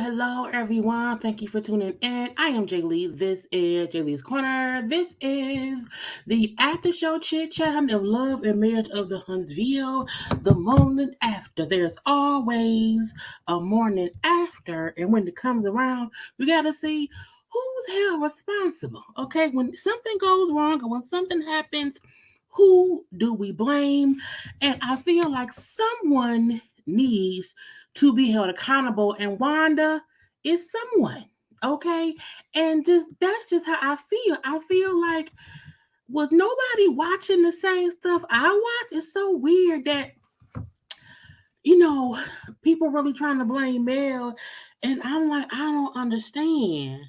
Hello, everyone. Thank you for tuning in. I am Jaylee. This is JayLeesCorner. This is the Aftershow Chit Chat of Love and Marriage of the Huntsville. The morning after. There's always a morning after. And when it comes around, you got to see who's held responsible. Okay, when something goes wrong or when something happens, who do we blame? And I feel like someone needs to be held accountable, and Wanda is someone, okay? And that's just how I feel. I feel like was nobody watching the same stuff I watch? It's so weird that people really trying to blame Mel, and I'm like, I don't understand.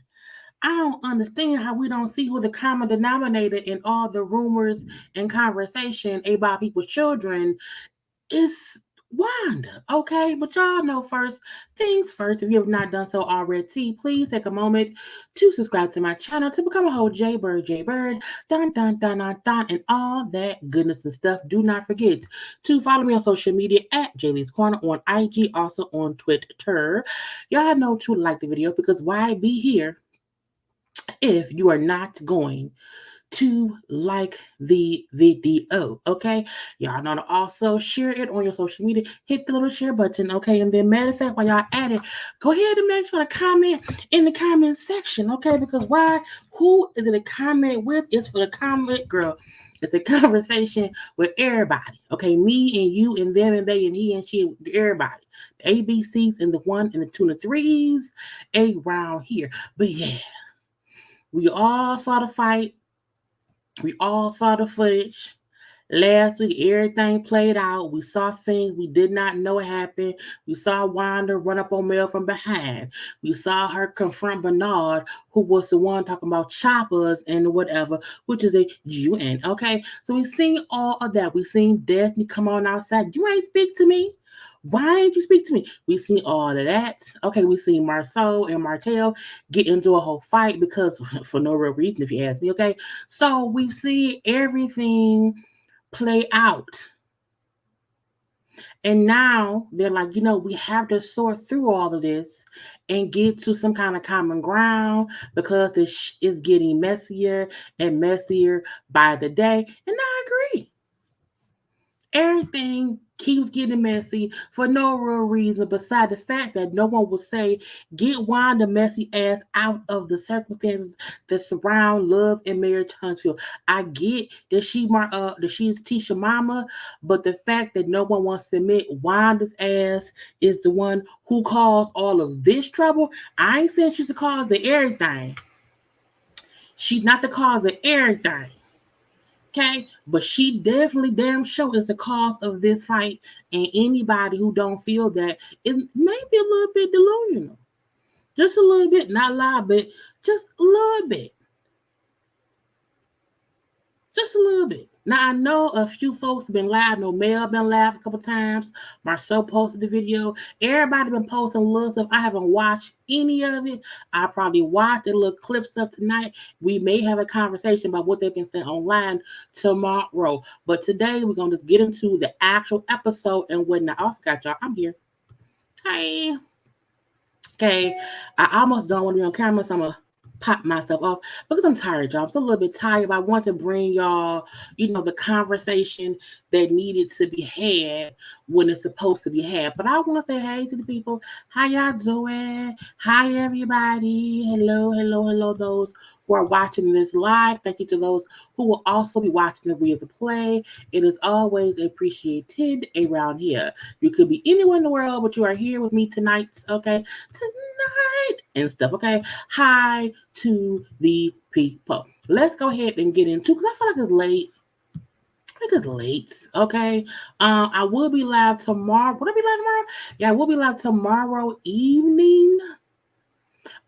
I don't understand how we don't see who the common denominator in all the rumors and conversation about people's children is. Wanda, okay? But y'all know first things first. If you have not done so already, please take a moment to subscribe to my channel to become a whole JayBird, dun, and all that goodness and stuff. Do not forget to follow me on social media at JayLeesCorner on IG, also on Twitter. Y'all know to like the video because why be here if you are not going to like the video, okay? Y'all know to also share it on your social media. Hit the little share button, okay? And then matter of fact, while y'all at it, go ahead and make sure to comment in the comment section, okay? Because why? Who is it a comment with? It's for the comment, girl. It's a conversation with everybody, okay? Me and you and them and they and he and she, everybody. The ABCs and the 1 and the 2 and the 3s around here. But yeah, we all saw the fight. We all saw the footage. Last week, everything played out. We saw things we did not know happened. We saw Wanda run up on Mel from behind. We saw her confront Bernard, who was the one talking about choppers and whatever, which is a UN, okay? So we seen all of that. We seen Destiny come on outside. You ain't speak to me. Why didn't you speak to me? We seen all of that. Okay, we seen Marceau and Martel get into a whole fight because for no real reason, if you ask me, okay? So we've seen everything play out. And now they're like, we have to sort through all of this and get to some kind of common ground because this is getting messier and messier by the day. And I agree. Everything keeps getting messy for no real reason beside the fact that no one will say, get Wanda messy ass out of the circumstances that surround love and marriage Huntsville. I get that she's Tisha mama, but the fact that no one wants to admit Wanda's ass is the one who caused all of this trouble. I ain't saying she's the cause of everything. She's not the cause of everything. Okay, but she definitely damn sure is the cause of this fight. And anybody who don't feel that, it may be a little bit delusional. Just a little bit, not a lot, but just a little bit. Just a little bit. Now I know a few folks have been live. I know Mel been live a couple times. Marcel posted the video. Everybody been posting little stuff. I haven't watched any of it. I probably watched a little clip stuff tonight. We may have a conversation about what they've been saying online tomorrow. But today we're gonna just get into the actual episode and whatnot. I forgot y'all. I'm here. Hi. Okay. I almost don't want to be on camera, so I'm gonna pop myself off because I'm tired, y'all. I'm still a little bit tired, but I want to bring y'all, the conversation that needed to be had when it's supposed to be had. But I want to say hey to the people. How y'all doing? Hi, everybody. Hello, hello, hello, those who are watching this live. Thank you to those who will also be watching the replay. Play. It is always appreciated around here. You could be anywhere in the world, but you are here with me tonight, okay? Tonight and stuff, okay? Hi to the people. Let's go ahead and get into, because I feel like it's late. I think it's late, okay? I will be live tomorrow. Would I be live tomorrow? Yeah, I will be live tomorrow evening.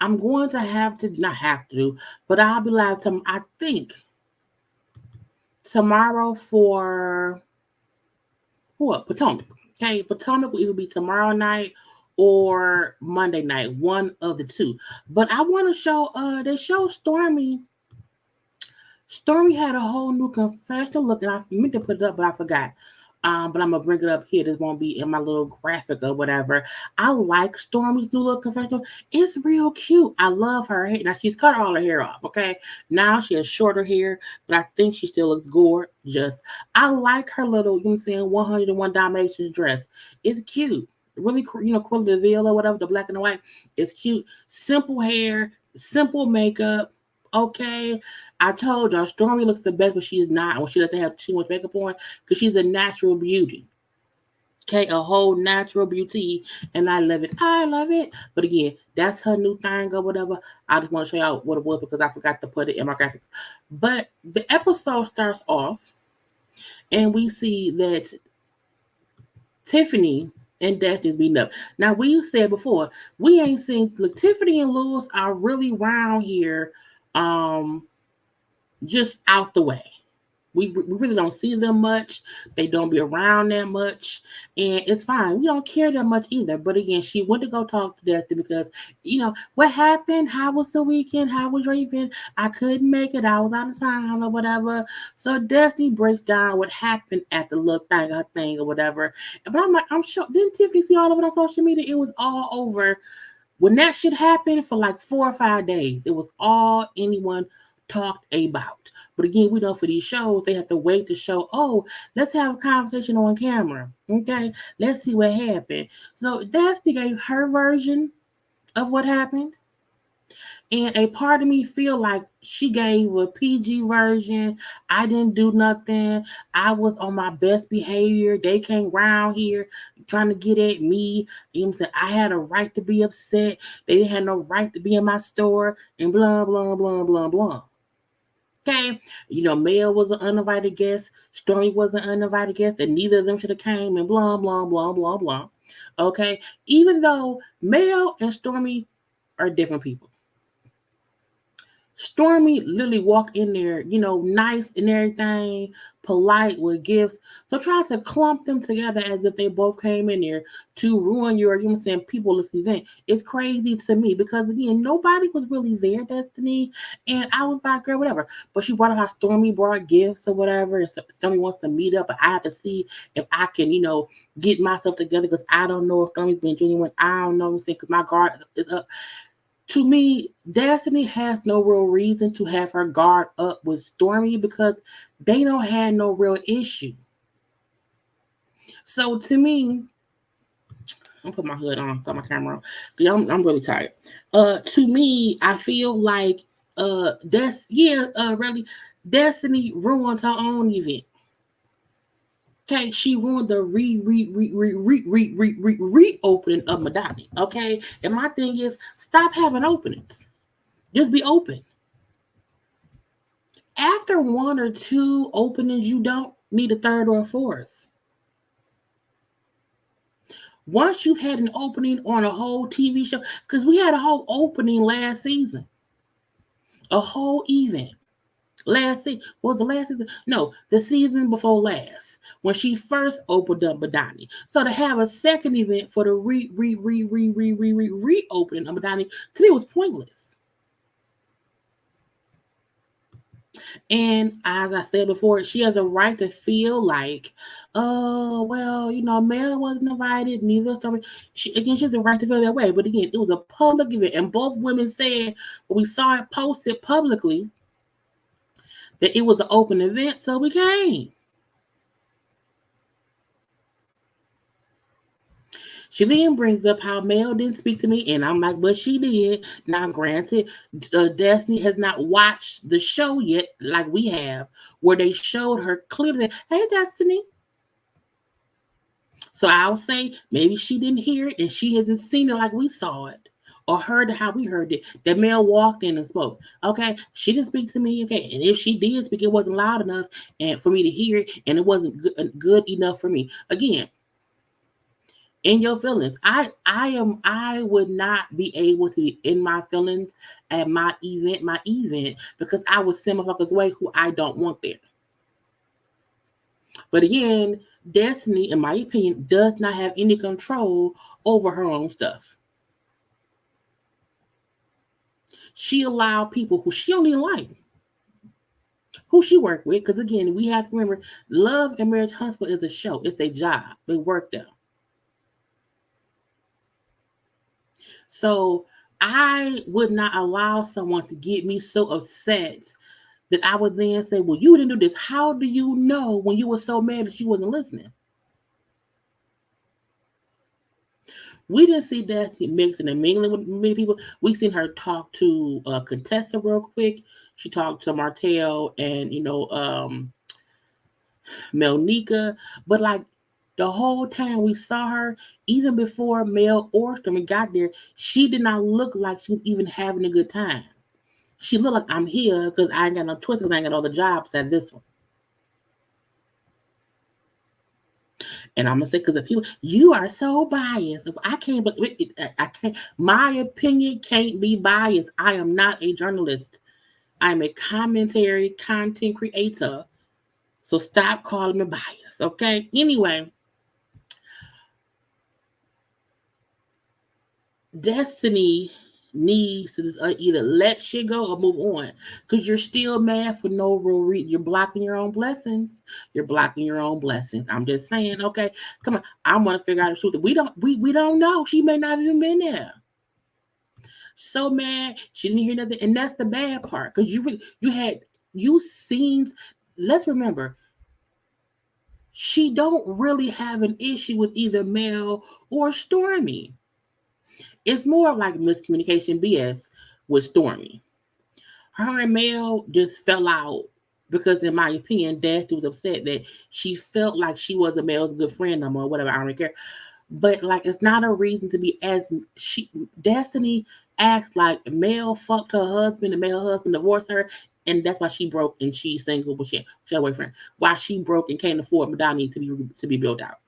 I'm going to have to, not have to, but I'll be live I think tomorrow for what? Potomac. Okay, Potomac will either be tomorrow night or Monday night, one of the two. But I want to show they show Stormy. Stormy had a whole new confessional look, and I meant to put it up, but I forgot. But I'm gonna bring it up here. This won't be in my little graphic or whatever. I like Stormy's new little confessional. It's real cute. I love her hair. Now she's cut all her hair off. Okay, now she has shorter hair, but I think she still looks gorgeous. I like her little, 101 Dalmatians dress. It's cute. Really, Cruella de Vil or whatever, the black and the white. It's cute. Simple hair, simple makeup. Okay, I told y'all Stormy looks the best, but she's not when she doesn't have too much makeup on because she's a natural beauty. Okay, a whole natural beauty, and I love it. I love it. But again, that's her new thing or whatever. I just want to show y'all what it was because I forgot to put it in my graphics. But the episode starts off, and we see that Tiffany and Destiny's beating up. Now, we said before, we ain't seen, look, Tiffany and Lewis are really round here. Just out the way. We really don't see them much. They don't be around that much. And it's fine. We don't care that much either. But again, she went to go talk to Destiny because, what happened? How was the weekend? How was your event? I couldn't make it. I was out of town or whatever. So Destiny breaks down what happened at the little thing, her thing or whatever. But I'm like, I'm sure, didn't Tiffany see all of it on social media? It was all over. When that shit happened for like 4 or 5 days, it was all anyone talked about. But again, we know for these shows, they have to wait to show, oh, let's have a conversation on camera. Okay, let's see what happened. So Destiny gave her version of what happened. And a part of me feel like she gave a PG version. I didn't do nothing. I was on my best behavior. They came around here trying to get at me. I had a right to be upset. They didn't have no right to be in my store and blah, blah, blah, blah, blah. Okay, Mel was an uninvited guest, Stormy was an uninvited guest, and neither of them should have came and blah, blah, blah, blah, blah. Okay, even though Mel and Stormy are different people. Stormy literally walked in there, nice and everything, polite with gifts. So trying to clump them together as if they both came in there to ruin your, peopleless event. It's crazy to me because, again, nobody was really there, Destiny. And I was like, girl, whatever. But she brought up how Stormy brought gifts or whatever. And Stormy wants to meet up, but I have to see if I can, get myself together because I don't know if Stormy's been genuine. I don't know, because my guard is up. To me, Destiny has no real reason to have her guard up with Stormy because they don't have no real issue. So to me, I'm put my hood on, got my camera on. I'm really tired. To me, I feel like really Destiny ruined her own event. Okay, she ruined the reopening of Madani. Okay, and my thing is, stop having openings. Just be open. After one or two openings, you don't need a third or a fourth. Once you've had an opening on a whole TV show, because we had a whole opening last season, a whole event. Last season was the last season. No, the season before last, when she first opened up Badani. So to have a second event for the reopening of Badani, to me was pointless. And as I said before, she has a right to feel like, oh well, Mel wasn't invited, neither was Stormy. She has a right to feel that way. But again, it was a public event, and both women said when we saw it posted publicly that it was an open event, so we came. She then brings up how Mel didn't speak to me, and I'm like, but she did. Now, granted, Destiny has not watched the show yet, like we have, where they showed her clearly, hey, Destiny. So I'll say maybe she didn't hear it, and she hasn't seen it like we saw it, or heard it how we heard it. That Mel walked in and spoke. Okay, she didn't speak to me. Okay, and if she did speak, it wasn't loud enough and for me to hear it, and it wasn't good enough for me. Again, in your feelings. I would not be able to be in my feelings at my event, because I would send motherfuckers away who I don't want there. But again, Destiny, in my opinion, does not have any control over her own stuff. She allowed people who she don't even like, who she worked with, because again, we have to remember, Love and Marriage Huntsville is a show. It's a job. They work there. So I would not allow someone to get me so upset that I would then say, well, you didn't do this. How do you know when you were so mad that you wasn't listening? We didn't see Destiny mixing and mingling with many people. We seen her talk to Contessa real quick. She talked to Martel and, Melnika. But like the whole time we saw her, even before Mel or Stormy got there, she did not look like she was even having a good time. She looked like, I'm here because I ain't got no choice, because I ain't got all the jobs at this one. And I'm gonna say, because the people, you are so biased. I can't, but I can't. My opinion can't be biased. I am not a journalist. I'm a commentary content creator. So stop calling me biased, okay? Anyway, Destiny needs to just, either let shit go or move on, because you're still mad for no real reason. You're blocking your own blessings. You're blocking your own blessings. I'm just saying, okay, come on. I want to figure out the truth. We don't know. She may not have even been there. So mad she didn't hear nothing, and that's the bad part, because you seen. Let's remember, she don't really have an issue with either Mel or Stormy. It's more like miscommunication BS with Stormy. Her and Mel just fell out because, in my opinion, Destiny was upset that she felt like she was a Mel's good friend no more, whatever. I don't care. But like, it's not a reason to be as Destiny acts like Mel fucked her husband and Mel's husband divorced her, and that's why she broke and she's single, but she had a boyfriend. Why she broke and can't afford Madani to be built out.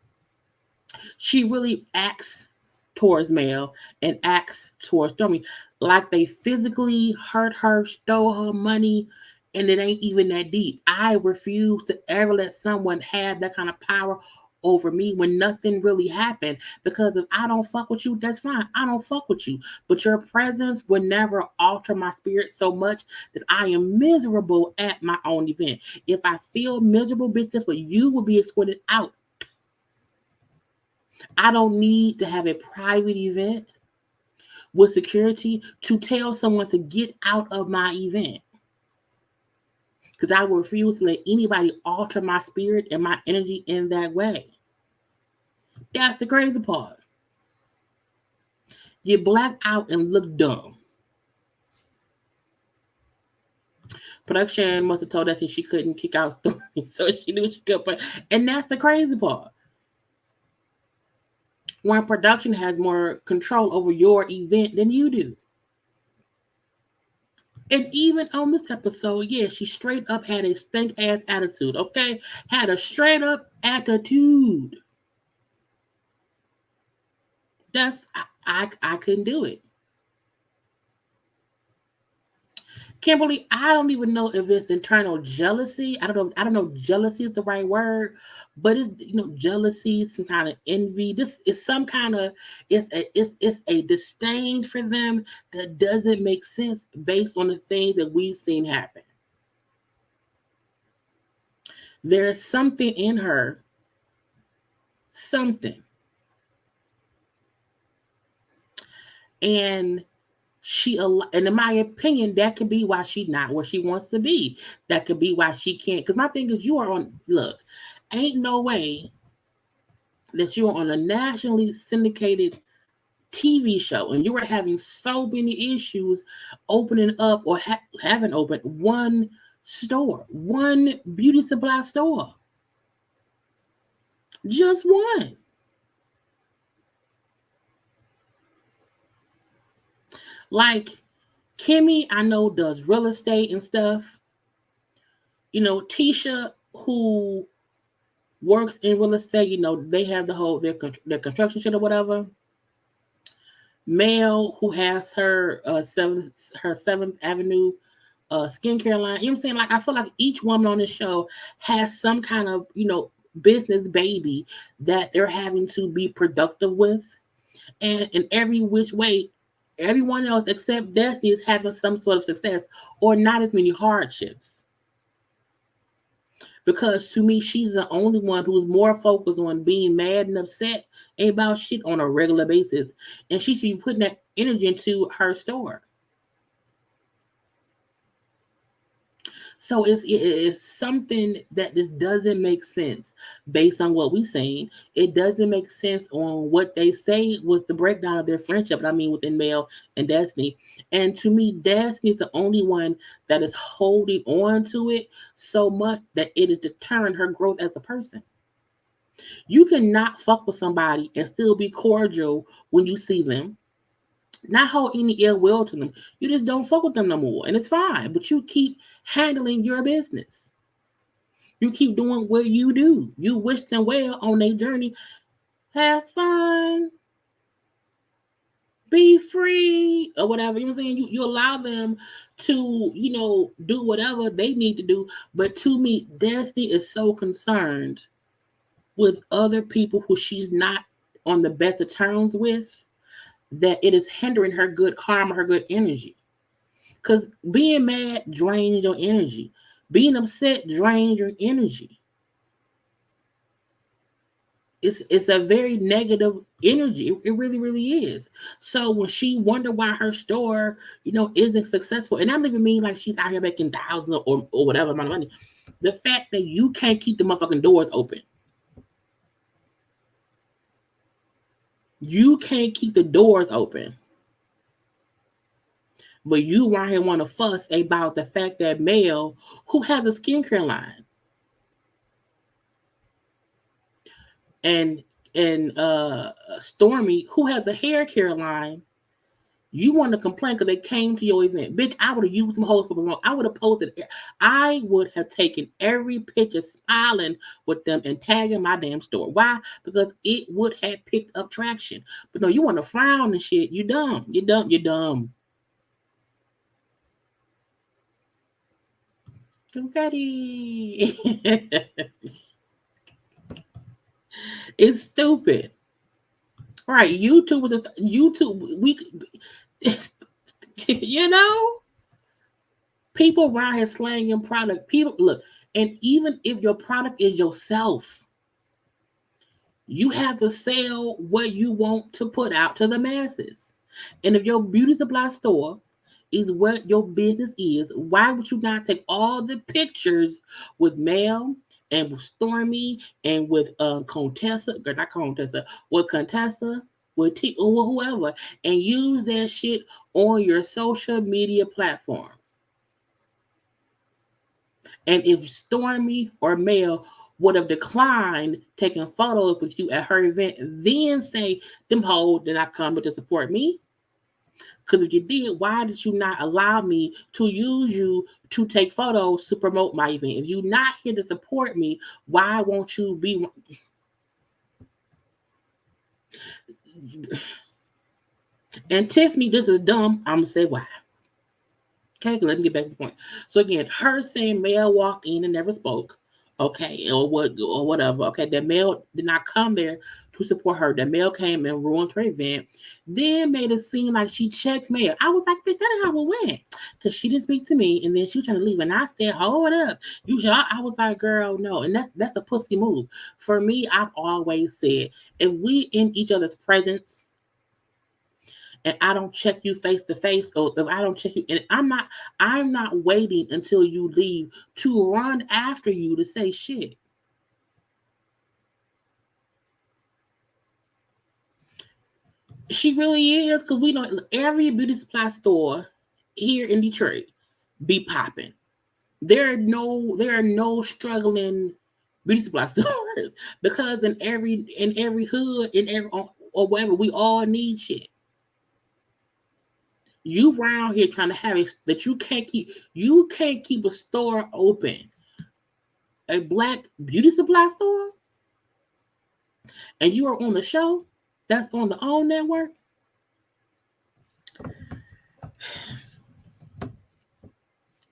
She really acts towards Mel and acts towards Stormy like they physically hurt her, stole her money, and it ain't even that deep. I refuse to ever let someone have that kind of power over me when nothing really happened. Because if I don't fuck with you, that's fine. I don't fuck with you. But your presence would never alter my spirit so much that I am miserable at my own event. If I feel miserable, because what, you will be escorted out. I don't need to have a private event with security to tell someone to get out of my event. Because I will refuse to let anybody alter my spirit and my energy in that way. That's the crazy part. You black out and look dumb. Production must have told us that she couldn't kick out Stormy, so she knew she could. And that's the crazy part. When production has more control over your event than you do. And even on this episode, yeah, she straight up had a stink ass attitude, okay? Had a straight up attitude. That's I couldn't do it. Kimberly, I don't even know if it's internal jealousy. I don't know if jealousy is the right word, but it's jealousy, some kind of envy. This is some kind of it's a disdain for them that doesn't make sense based on the things that we've seen happen. There's something in her, something. And and in my opinion, that could be why she's not where she wants to be. That could be why she can't. Because my thing is, you are on. Look, ain't no way that you are on a nationally syndicated TV show and you were having so many issues opening up or having opened one store, one beauty supply store, just one. Like Kimmy, I know does real estate and stuff. Tisha, who works in real estate, they have the whole their construction shit or whatever. Mel, who has her Seventh Avenue skincare line. You know what I'm saying? Like I feel like each woman on this show has some kind of business baby that they're having to be productive with, and in every which way, everyone else except Destiny is having some sort of success or not as many hardships. Because to me, she's the only one who's more focused on being mad and upset about shit on a regular basis. And she should be putting that energy into her store. So it's something that just doesn't make sense based on what we've seen. It doesn't make sense on what they say was the breakdown of their friendship. I mean, within Mel and Destiny. And to me, Destiny is the only one that is holding on to it so much that it is deterring her growth as a person. You cannot fuck with somebody and still be cordial when you see them, not hold any ill will to them. You just don't fuck with them no more, and it's fine. But you keep handling your business. You keep doing what you do. You wish them well on their journey. Have fun, be free, or whatever. You know what I'm saying? You allow them to, do whatever they need to do. But to me, Destiny is so concerned with other people who she's not on the best of terms with that it is hindering her good karma, her good energy. Because being mad drains your energy. Being upset drains your energy. It's a very negative energy. It really, really is. So when she wonder why her store, isn't successful, and I don't even mean like she's out here making thousands or whatever amount of money. The fact that you can't keep the motherfucking doors open. You can't keep the doors open. But you right here want to fuss about the fact that Mel, who has a skincare line, and Stormy, who has a hair care line, you want to complain because they came to your event. Bitch, I would have used some hoes for the wrong. I would have posted. I would have taken every picture smiling with them and tagging my damn store. Why? Because it would have picked up traction. But no, you want to frown and shit. You dumb. You dumb. You dumb. Confetti. It's stupid. Right. YouTube was just YouTube. You know, people around here slanging product. People look, and even if your product is yourself, you have to sell what you want to put out to the masses. And if your beauty supply store is what your business is, why would you not take all the pictures with Mel and with Stormy and with Contessa, or not Contessa, with Contessa, with T or whoever, and use that shit on your social media platform? And if Stormy or Mel would have declined taking photos with you at her event, then say, them hoes did not come to support me. Because if you did, why did you not allow me to use you to take photos to promote my event? If you're not here to support me, why won't you be? And Tiffany, this is dumb. I'm gonna say why. Okay, let me get back to the point. So again, her saying Mel walked in and never spoke. Okay, or what, or whatever. Okay, that Mel did not come there to support her. That Mel came and ruined her event. Then made it seem like she checked Mel. I was like, bitch, that ain't how it went. Cause she didn't speak to me, and then she was trying to leave, and I said, hold up, you should. I was like, girl, no, and that's a pussy move. For me, I've always said, if we in each other's presence and I don't check you face to face, or if I don't check you, and I'm not waiting until you leave to run after you to say shit. She really is, because we know every beauty supply store here in Detroit be popping. There are no struggling beauty supply stores because in every hood, in every or whatever, we all need shit. You round here trying to have it that you can't keep a store open, a black beauty supply store, and you are on the show that's on the OWN network.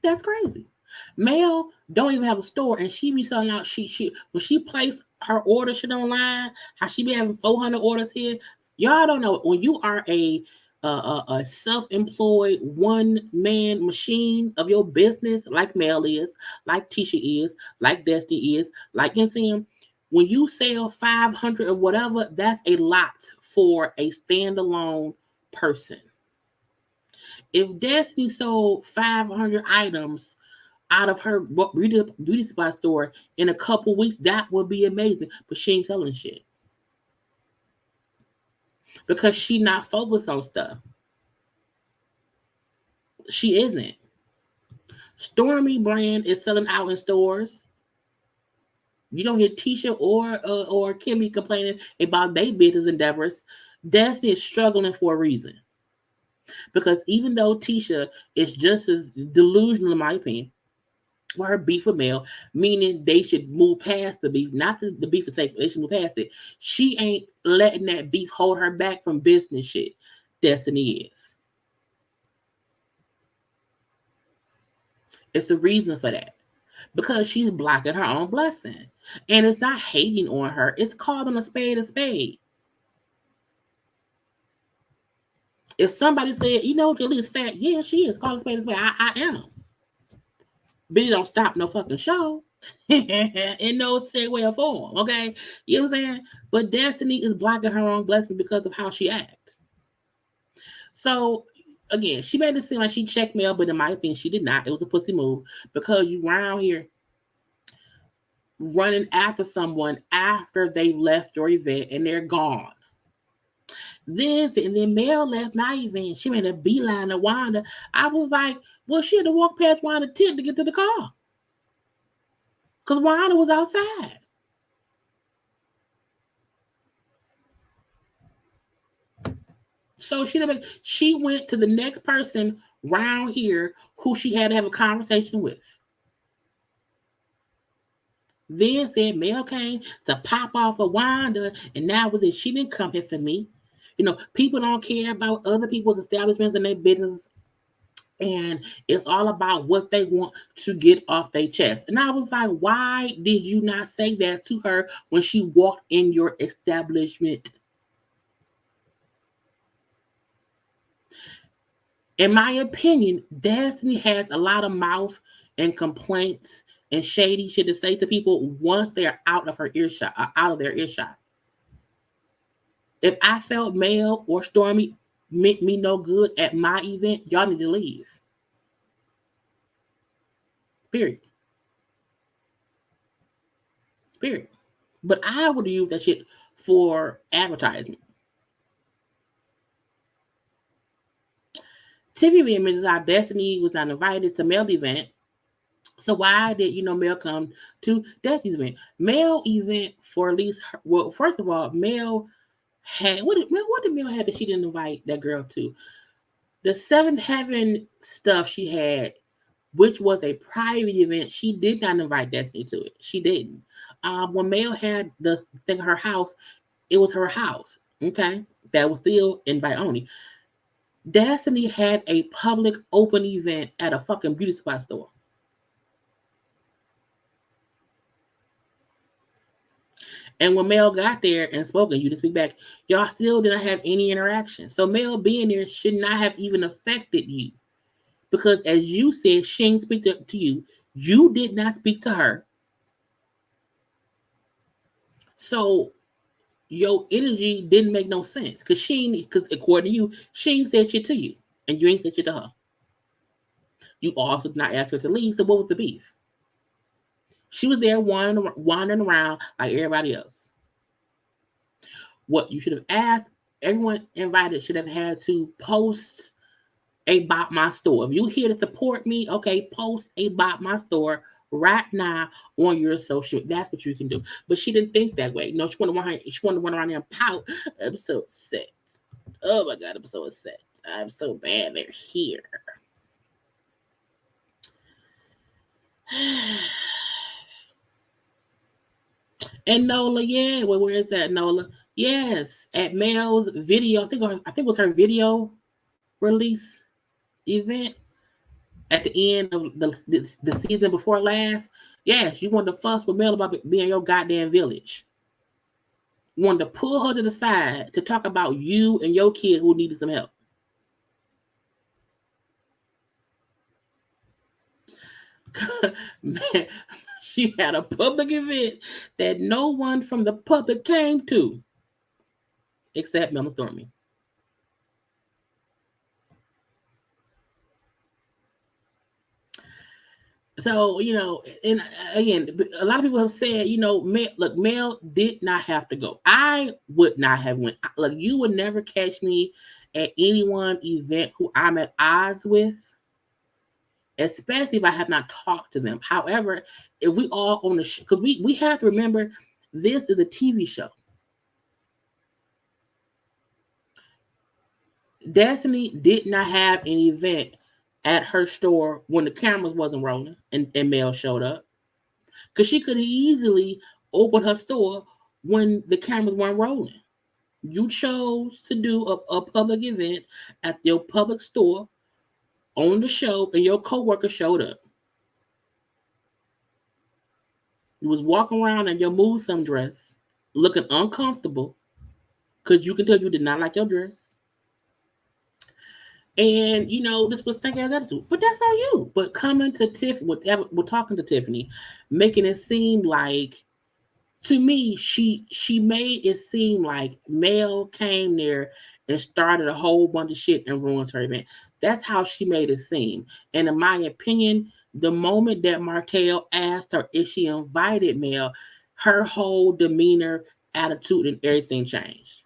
That's crazy. Mel don't even have a store, and she be selling out. She when she place her order shit online, how she be having 400 orders here. Y'all don't know when you are a self-employed one man machine of your business, like Mel is, like Tisha is, like Destiny is, like you see him. When you sell 500 or whatever, that's a lot for a standalone person. If Destiny sold 500 items out of her beauty supply store in a couple weeks, that would be amazing. But she ain't selling shit because she not focused on stuff. She isn't. Stormy brand is selling out in stores. You don't hear Tisha or Kimmy complaining about their business endeavors. Destiny is struggling for a reason. Because even though Tisha is just as delusional, in my opinion, with her beef with Mel, meaning they should move past the beef, not the beef for sake, they should move past it. She ain't letting that beef hold her back from business shit. Destiny is. It's the reason for that. Because she's blocking her own blessing. And it's not hating on her, it's calling a spade a spade. If somebody said, you know, Jaylee is fat, yeah, she is. Call a spade a spade. I am. But it don't stop no fucking show. In no say way or form, okay? You know what I'm saying? But Destiny is blocking her own blessing because of how she act. So again, she made it seem like she checked Mel, but in my opinion, she did not. It was a pussy move because you round here running after someone after they left your event and they're gone. And then Mel left my event. She made a beeline to Wanda. I was like, well, she had to walk past Wanda's tent to get to the car. Because Wanda was outside. So she went to the next person round here who she had to have a conversation with. Then said Mel came to pop off of Wanda, and that was it. She didn't come here for me. You know, people don't care about other people's establishments and their business, and it's all about what they want to get off their chest. And I was like, why did you not say that to her when she walked in your establishment? In my opinion, Destiny has a lot of mouth and complaints and shady shit to say to people once they're out of her earshot, out of their earshot. If I felt Mel or Stormy meant me no good at my event, y'all need to leave. Period. Period. But I would use that shit for advertisement. Tiffany admits our Destiny was not invited to Mel's event. So why did Mel come to Destiny's event? Mel event for at least well, first of all, Mel had what did Mel have that she didn't invite that girl to? The Seventh Heaven stuff she had, which was a private event, she did not invite Destiny to it. She didn't. When Mel had the thing at her house, it was her house. Okay, that was still invite only. Destiny had a public open event at a fucking beauty supply store. And when Mel got there and spoke, and you to speak back, y'all still didn't have any interaction. So Mel being there should not have even affected you. Because as you said, she didn't speak to you. You did not speak to her. So your energy didn't make no sense. Because according to you, she ain't said shit to you. And you ain't said shit to her. You also did not ask her to leave. So what was the beef? She was there wandering around like everybody else. What you should have asked, everyone invited should have had to post about my store. If you here to support me, okay, post about my store right now on your social. That's what you can do. But she didn't think that way. No, she wanted to run around there and pout. I'm so upset. Oh my god, I'm so upset. I'm so bad they're here. And Nola, yeah, well, where is that, Nola? Yes, at Mel's video. I think it was her video release event at the end of the season before last. Yes, you wanted to fuss with Mel about being your goddamn village. You wanted to pull her to the side to talk about you and your kid who needed some help. Man, she had a public event that no one from the public came to, except Mel and Stormy. So, and again, a lot of people have said, Mel did not have to go. I would not have went. Like, you would never catch me at any one event who I'm at odds with, especially if I have not talked to them. However, if we all on the because we have to remember, this is a TV show. Destiny did not have an event at her store when the cameras wasn't rolling and Mel showed up. Because she could easily open her store when the cameras weren't rolling. You chose to do a public event at your public store on the show, and your coworker showed up. You was walking around in your mood some dress, looking uncomfortable, because you can tell you did not like your dress. And this was thinking attitude, but that's on you. But coming to Tiffany, we're talking to Tiffany, making it seem like, to me, she made it seem like Mel came there and started a whole bunch of shit and ruined her event. That's how she made it seem. And in my opinion, the moment that Martel asked her if she invited Mel, her whole demeanor, attitude, and everything changed.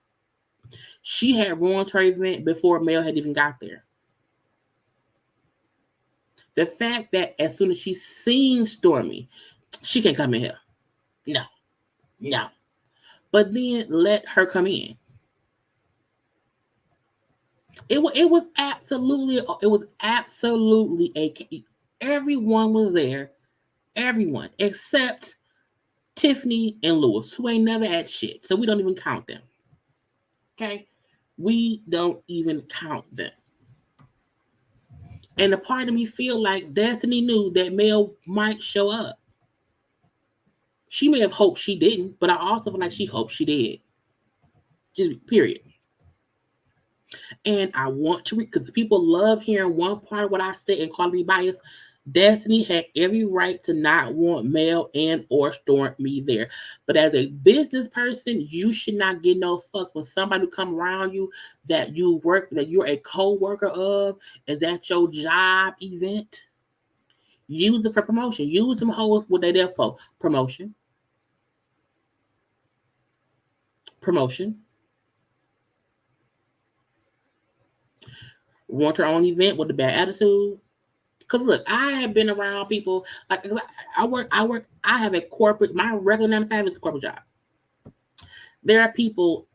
She had ruined her event before Mel had even got there. The fact that as soon as she seen Stormy, she can't come in here. No. But then let her come in. It was absolutely everyone was there. Everyone except Tiffany and Lewis, who ain't never had shit. So we don't even count them. Okay? We don't even count them. And a part of me feel like Destiny knew that Mel might show up. She may have hoped she didn't, but I also feel like she hoped she did. Just period. And I want to read, because people love hearing one part of what I said and call me biased. Destiny had every right to not want Mel and or Stormy there. But as a business person, you should not get no fucks when somebody come around you that you're a co-worker of, and that's your job event. Use it for promotion. Use them hoes what they there for. Promotion. Want her own event with a bad attitude. Because look, I have been around people like I have a corporate, my regular 9 to 5 is a corporate job. There are people,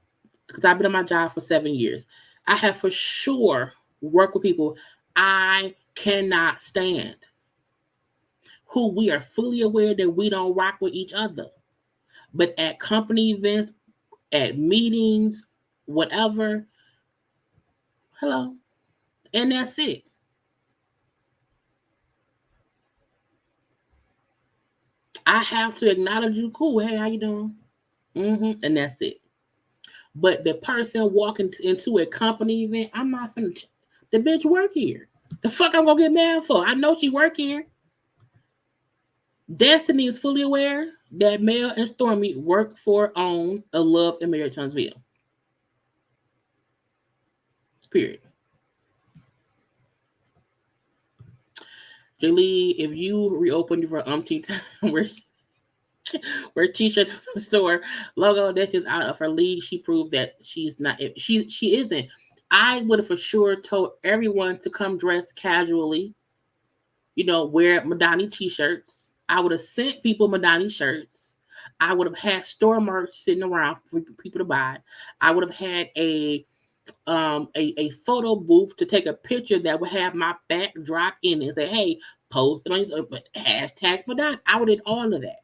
because I've been on my job for 7 years. I have for sure work with people I cannot stand, who we are fully aware that we don't rock with each other. But at company events, at meetings, whatever, hello. And that's it. I have to acknowledge you. Cool. Hey, how you doing? And that's it. But the person walking into a company event, I'm not finna. The bitch work here. The fuck I'm gonna get mad for? I know she work here. Destiny is fully aware that Mel and Stormy work for own a Love and Marriage Huntsville. Period. Jaylee, if you reopen for umpteen time, where Tisha to the store logo that's just out of her league, she proved that she's not. She isn't. I would have for sure told everyone to come dressed casually. Wear Madani t-shirts. I would have sent people Madani shirts. I would have had store merch sitting around for people to buy. I would have had a photo booth to take a picture that would have my backdrop in it and say, "Hey, post it on your hashtag Madani." I would have did all of that.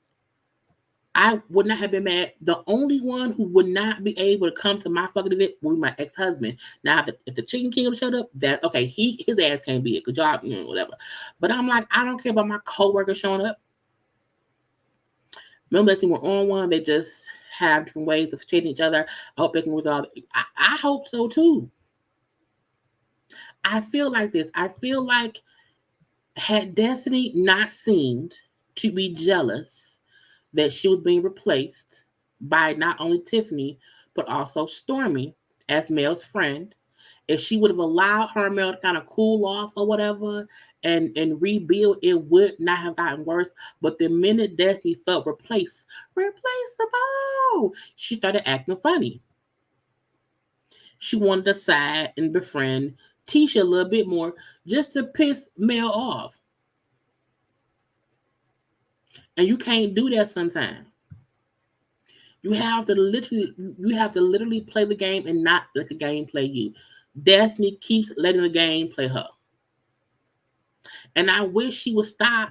I would not have been mad. The only one who would not be able to come to my fucking event would be my ex-husband. Now, if the Chicken King showed up, that okay, his ass can't be it. Good job, whatever. But I'm like, I don't care about my coworkers showing up. Remember that they were on one. They just have different ways of treating each other. I hope they can resolve it. I hope so too. I feel like this. I feel like had Destiny not seemed to be jealous that she was being replaced by not only Tiffany, but also Stormy as Mel's friend, if she would have allowed her and Mel to kind of cool off or whatever and rebuild, it would not have gotten worse. But the minute Destiny felt replaceable, she started acting funny. She wanted to side and befriend Tisha a little bit more just to piss Mel off. And you can't do that sometimes. You have to literally play the game and not let the game play you. Destiny keeps letting the game play her. And I wish she would stop.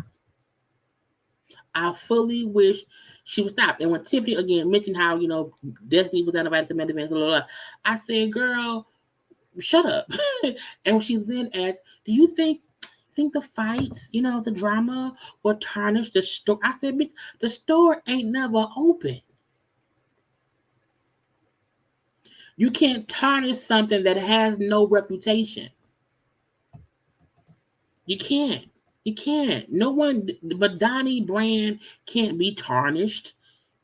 I fully wish she would stop. And when Tiffany again mentioned how, Destiny was invited to many events, blah, blah, blah, I said, girl, shut up. And when she then asked, do you think the fights, the drama will tarnish the store? I said, bitch, the store ain't never open. You can't tarnish something that has no reputation. You can't. You can't. No one, but Donnie brand can't be tarnished.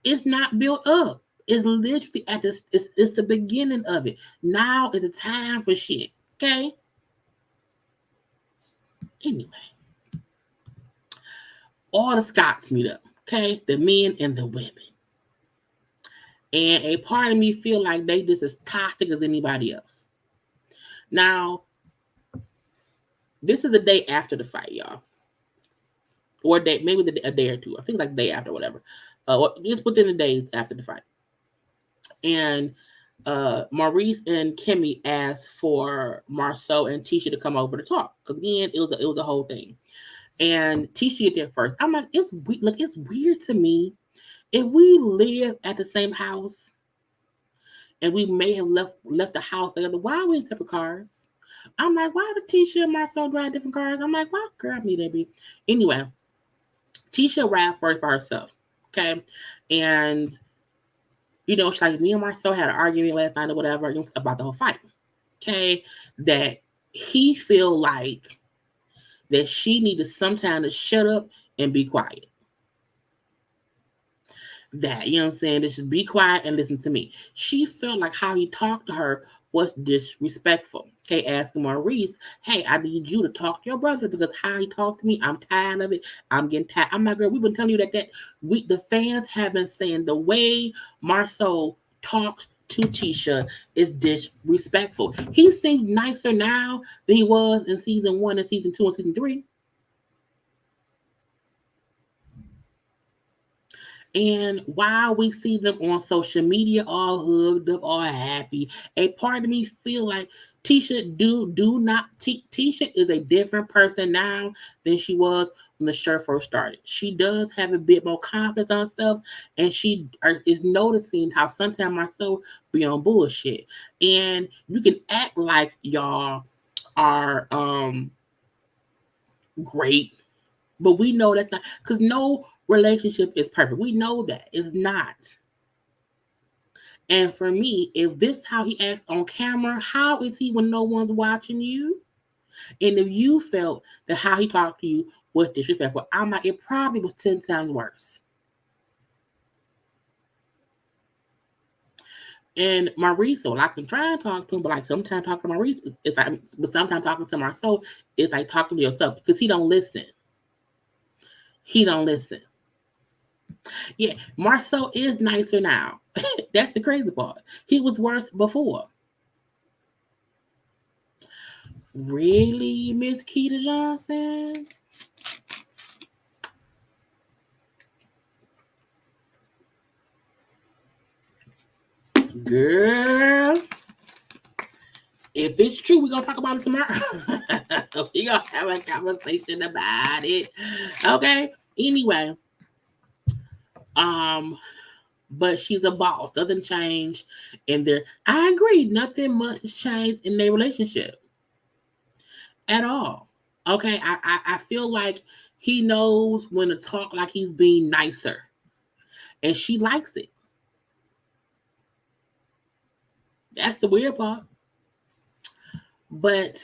It's not built up. It's literally at this. It's the beginning of it. Now is the time for shit. Okay. Anyway, all the Scots meet up. Okay, the men and the women. And a part of me feel like they just as toxic as anybody else. Now, this is the day after the fight, y'all. Or maybe a day or two. I think like the day after, whatever. Just within the days after the fight. And Maurice and Kimmy asked for Marceau and Tisha to come over to talk. Because again, it was a whole thing. And Tisha get there first. I'm like, it's weird to me. If we live at the same house and we may have left the house together, why are we in separate cars? I'm like, why did Tisha and Marceau drive different cars? I'm like, why girl me that be? Anyway, Tisha arrived first by herself. Okay. And she's like, me and Marceau had an argument last night or whatever about the whole fight. Okay. That he feel like that she needed some time to shut up and be quiet. That, you know what I'm saying? Just be quiet and listen to me. She felt like how he talked to her was disrespectful. Okay, asking Maurice, hey, I need you to talk to your brother because how he talked to me, I'm tired of it. I'm getting tired. I'm like, girl, we've been telling you that the fans have been saying the way Marceau talks to Tisha is disrespectful. He seems nicer now than he was in season 1 and season 2 and season 3. And while we see them on social media all hugged up, all happy, a part of me feel like Tisha is a different person now than she was when the show first started. She does have a bit more confidence on herself, and she is noticing how sometimes myself be on bullshit. And you can act like y'all are great, but we know that's not, because no relationship is perfect. We know that it's not. And for me, if this is how he acts on camera, how is he when no one's watching you? And if you felt that how he talked to you was disrespectful, I'm like, it probably was 10 times worse. And Maurice, well, I can try and talk to him, but like sometimes talking to Maurice, but sometimes talking to Marceau, it's like talking to yourself because he don't listen. He don't listen. Yeah, Marceau is nicer now. That's the crazy part. He was worse before. Really, Miss Keita Johnson? Girl, if it's true, we're gonna talk about it tomorrow. We're gonna have a conversation about it. Okay. Anyway, um, but she's a boss. Nothing changed in there. I agree. Nothing much has changed in their relationship at all. Okay. I feel like he knows when to talk like he's being nicer. And she likes it. That's the weird part. But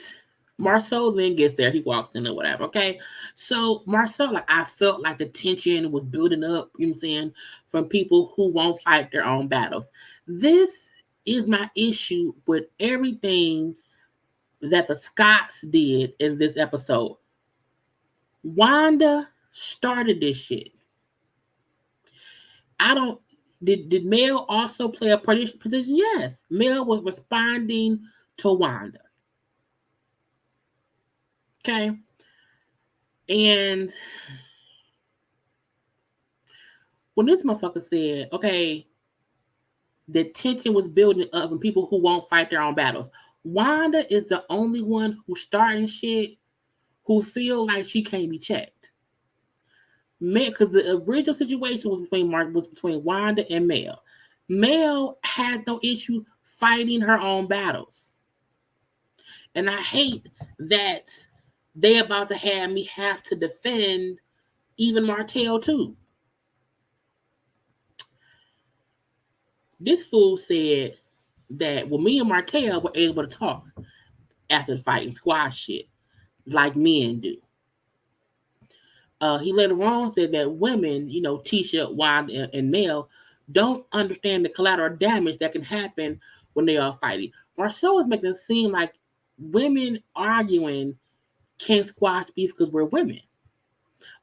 Marceau then gets there. He walks in or whatever. Okay. So Marceau, like I felt like the tension was building up, you know what I'm saying, from people who won't fight their own battles. This is my issue with everything that the Scotts did in this episode. Wanda started this shit. I don't did Mel also play a position? Yes. Mel was responding to Wanda. Okay. And when this motherfucker said, okay, the tension was building up from people who won't fight their own battles. Wanda is the only one who's starting shit who feel like she can't be checked. Because the original situation was between Wanda and Mel. Mel has no issue fighting her own battles. And I hate that they about to have me have to defend even Martel too. This fool said that me and Martel were able to talk after the fight and squash shit like men do. He later on said that women, Tisha, Wanda, and Mel, don't understand the collateral damage that can happen when they are fighting. Marceau is making it seem like women arguing can't squash beef because we're women.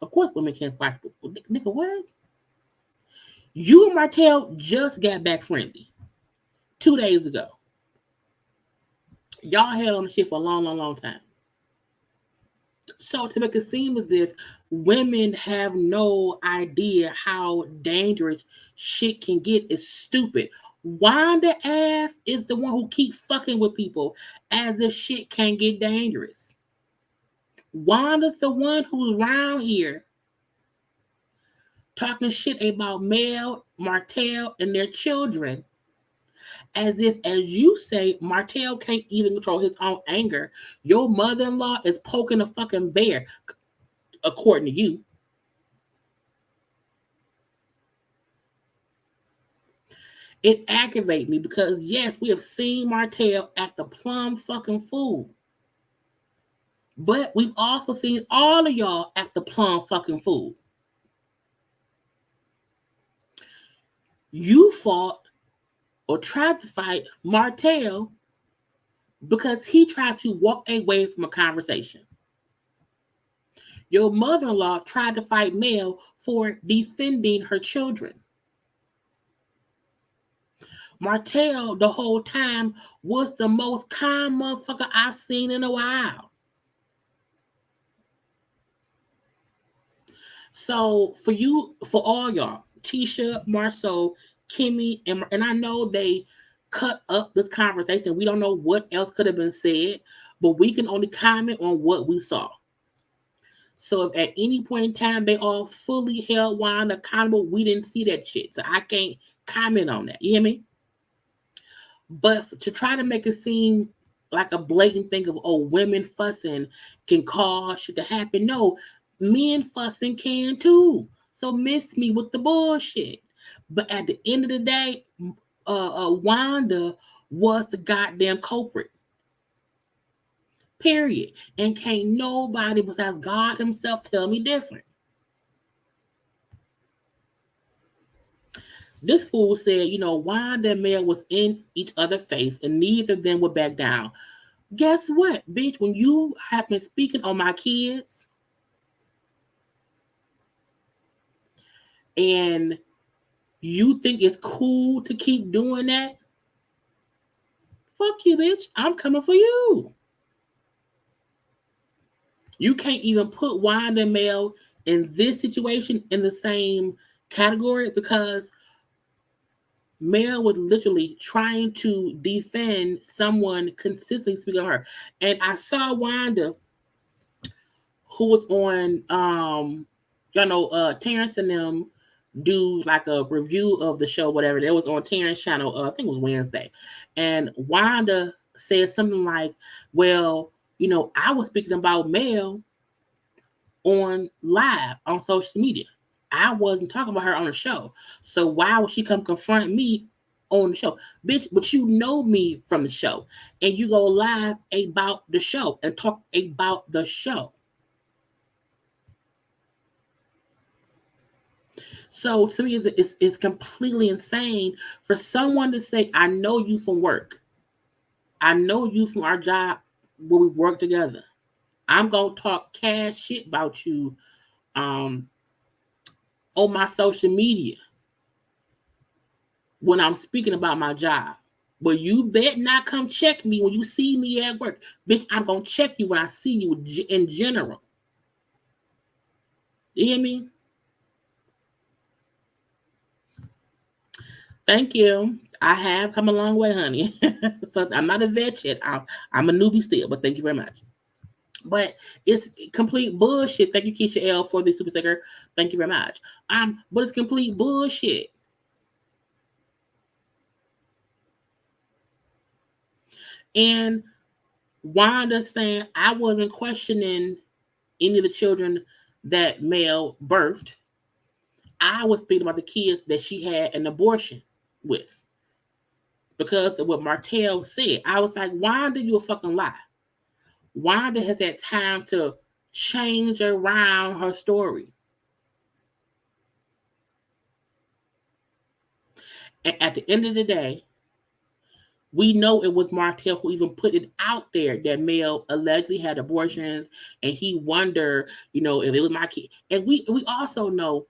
Of course, women can't squash beef. Nigga, what? You and Martel just got back friendly 2 days ago. Y'all had on the shit for a long, long, long time. So to make it seem as if women have no idea how dangerous shit can get is stupid. Wanda ass is the one who keep fucking with people as if shit can't get dangerous. Wanda's the one who's around here talking shit about Mel, Martel, and their children. As if, as you say, Martel can't even control his own anger. Your mother-in-law is poking a fucking bear, according to you. It aggravates me because, yes, we have seen Martel act the plum fucking fool. But we've also seen all of y'all act the plum fucking fool. You fought or tried to fight Martel because he tried to walk away from a conversation. Your mother-in-law tried to fight Mel for defending her children. Martel, the whole time, was the most calm motherfucker I've seen in a while. So for all y'all, Tisha, Marceau, Kimmy, and I know they cut up this conversation. We don't know what else could have been said, but we can only comment on what we saw. So if at any point in time they all fully held Wanda accountable, we didn't see that shit. So I can't comment on that. You hear me? But to try to make it seem like a blatant thing of, oh, women fussing can cause shit to happen. No, men fussing can too. So miss me with the bullshit. But at the end of the day, Wanda was the goddamn culprit. Period. And can't nobody besides God himself tell me different. This fool said, Wanda and Mel was in each other's face and neither of them would back down. Guess what, bitch? When you have been speaking on my kids and you think it's cool to keep doing that, fuck you, bitch. I'm coming for you. You can't even put Wanda and Mel in this situation in the same category because Mel was literally trying to defend someone consistently speaking on her. And I saw Wanda, who was on Terrence and them do like a review of the show, whatever. That was on Terrence channel, I think it was Wednesday. And Wanda said something like, well, I was speaking about Mel on live on social media. I wasn't talking about her on the show. So why would she come confront me on the show? Bitch, but you know me from the show. And you go live about the show and talk about the show. So to me, it's completely insane for someone to say, I know you from work. I know you from our job where we work together. I'm going to talk cash shit about you on my social media when I'm speaking about my job. But you bet not come check me when you see me at work. Bitch, I'm going to check you when I see you in general. You hear me? Thank you. I have come a long way, honey. So I'm not a vet yet. I'm a newbie still, but thank you very much. But it's complete bullshit. Thank you, Keisha L, for the super sticker. Thank you very much. But it's complete bullshit. And Wanda saying I wasn't questioning any of the children that Mel birthed. I was speaking about the kids that she had an abortion with. Because of what Martel said. I was like, Wanda, you a fucking lie. Wanda has had time to change around her story. And at the end of the day, we know it was Martel who even put it out there that Mel allegedly had abortions, and he wondered, if it was my kid. And we also know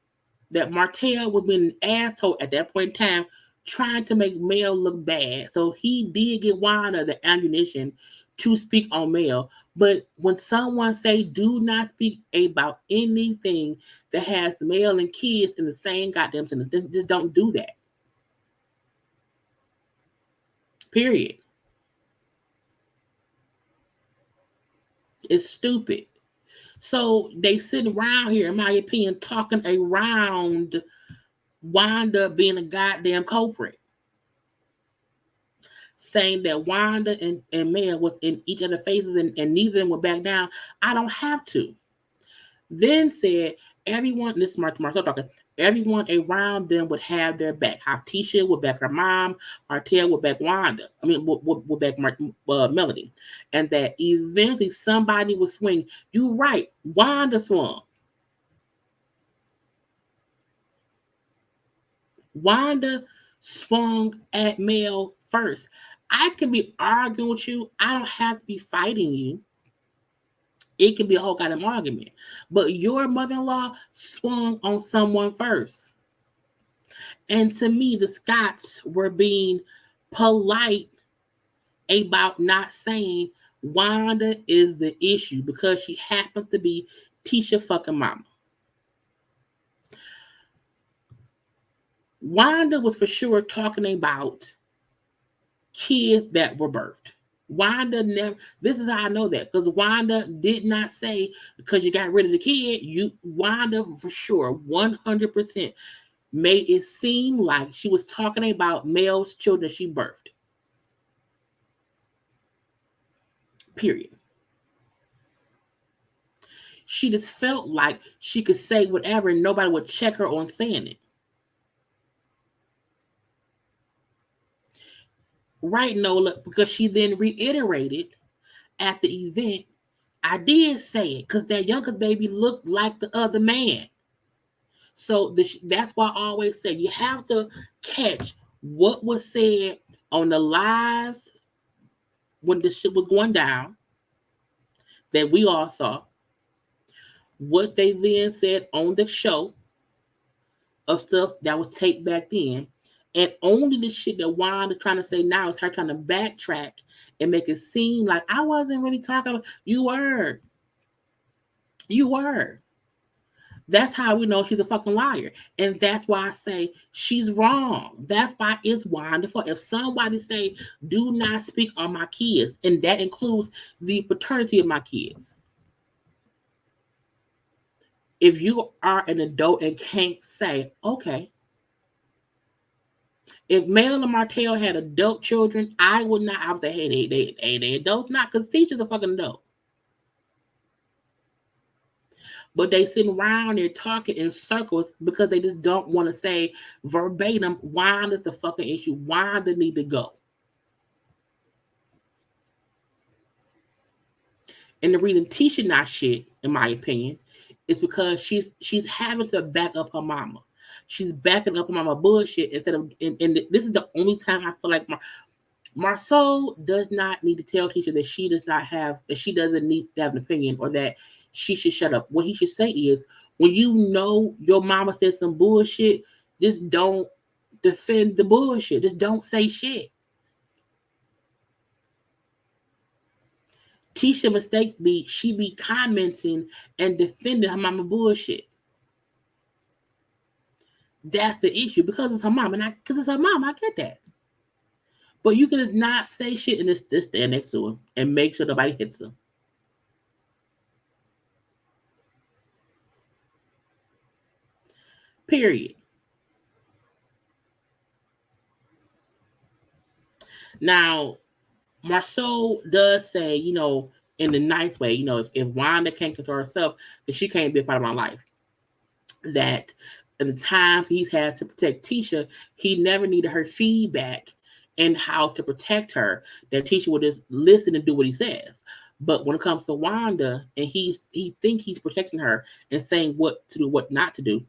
that Martel was being an asshole at that point in time, trying to make Mel look bad. So he did get Wanda the ammunition to speak on Mel. But when someone say do not speak about anything that has Mel and kids in the same goddamn sentence, just don't do that. Period. It's stupid. So they sit around here, in my opinion, talking around Wanda being a goddamn culprit. Saying that Wanda and Mel was in each of the faces and neither of them would back down. I don't have to. Then said everyone, this is Martel talking, everyone around them would have their back. How Tisha would back her mom, Martel would back Wanda. Would back Melody. And that eventually somebody would swing. You right, Wanda swung. Wanda swung at Mel first. I can be arguing with you. I don't have to be fighting you. It can be a whole goddamn argument. But your mother-in-law swung on someone first. And to me, the Scotts were being polite about not saying Wanda is the issue because she happens to be Tisha fucking mama. Wanda was for sure talking about kids that were birthed. Wanda never. This is how I know that because Wanda did not say because you got rid of the kid. Wanda for sure 100% made it seem like she was talking about Mel's children she birthed. Period. She just felt like she could say whatever and nobody would check her on saying it. Right, Nola, because she then reiterated at the event, I did say it because that youngest baby looked like the other man. So that's why I always say you have to catch what was said on the lives when the shit was going down that we all saw, what they then said on the show of stuff that was taped back then, and only the shit that Wanda trying to say now is her trying to backtrack and make it seem like I wasn't really talking about you were. You were. That's how we know she's a fucking liar. And that's why I say she's wrong. That's why it's wonderful. If somebody say, do not speak on my kids, and that includes the paternity of my kids. If you are an adult and can't say, okay, if Mel and Martel had adult children, I would not. I would say, hey, they adults not, because Tisha's a fucking adult. But they sitting around there talking in circles because they just don't want to say verbatim, Wanda's the fucking issue. Wanda need to go. And the reason Tisha not shit, in my opinion, is because she's having to back up her mama. She's backing up her mama bullshit instead of, and this is the only time I feel like Marceau does not need to tell Tisha that she doesn't need to have an opinion or that she should shut up. What he should say is, when you know your mama said some bullshit, just don't defend the bullshit. Just don't say shit. Tisha mistake she be commenting and defending her mama bullshit. That's the issue because it's her mom, and because it's her mom, I get that. But you can just not say shit and just stand next to her and make sure nobody hits her. Period. Now, Marceau does say, in a nice way, if Wanda can't control herself, then she can't be a part of my life. That in the times he's had to protect Tisha, he never needed her feedback and how to protect her. That Tisha would just listen and do what he says. But when it comes to Wanda, and he thinks he's protecting her and saying what to do, what not to do,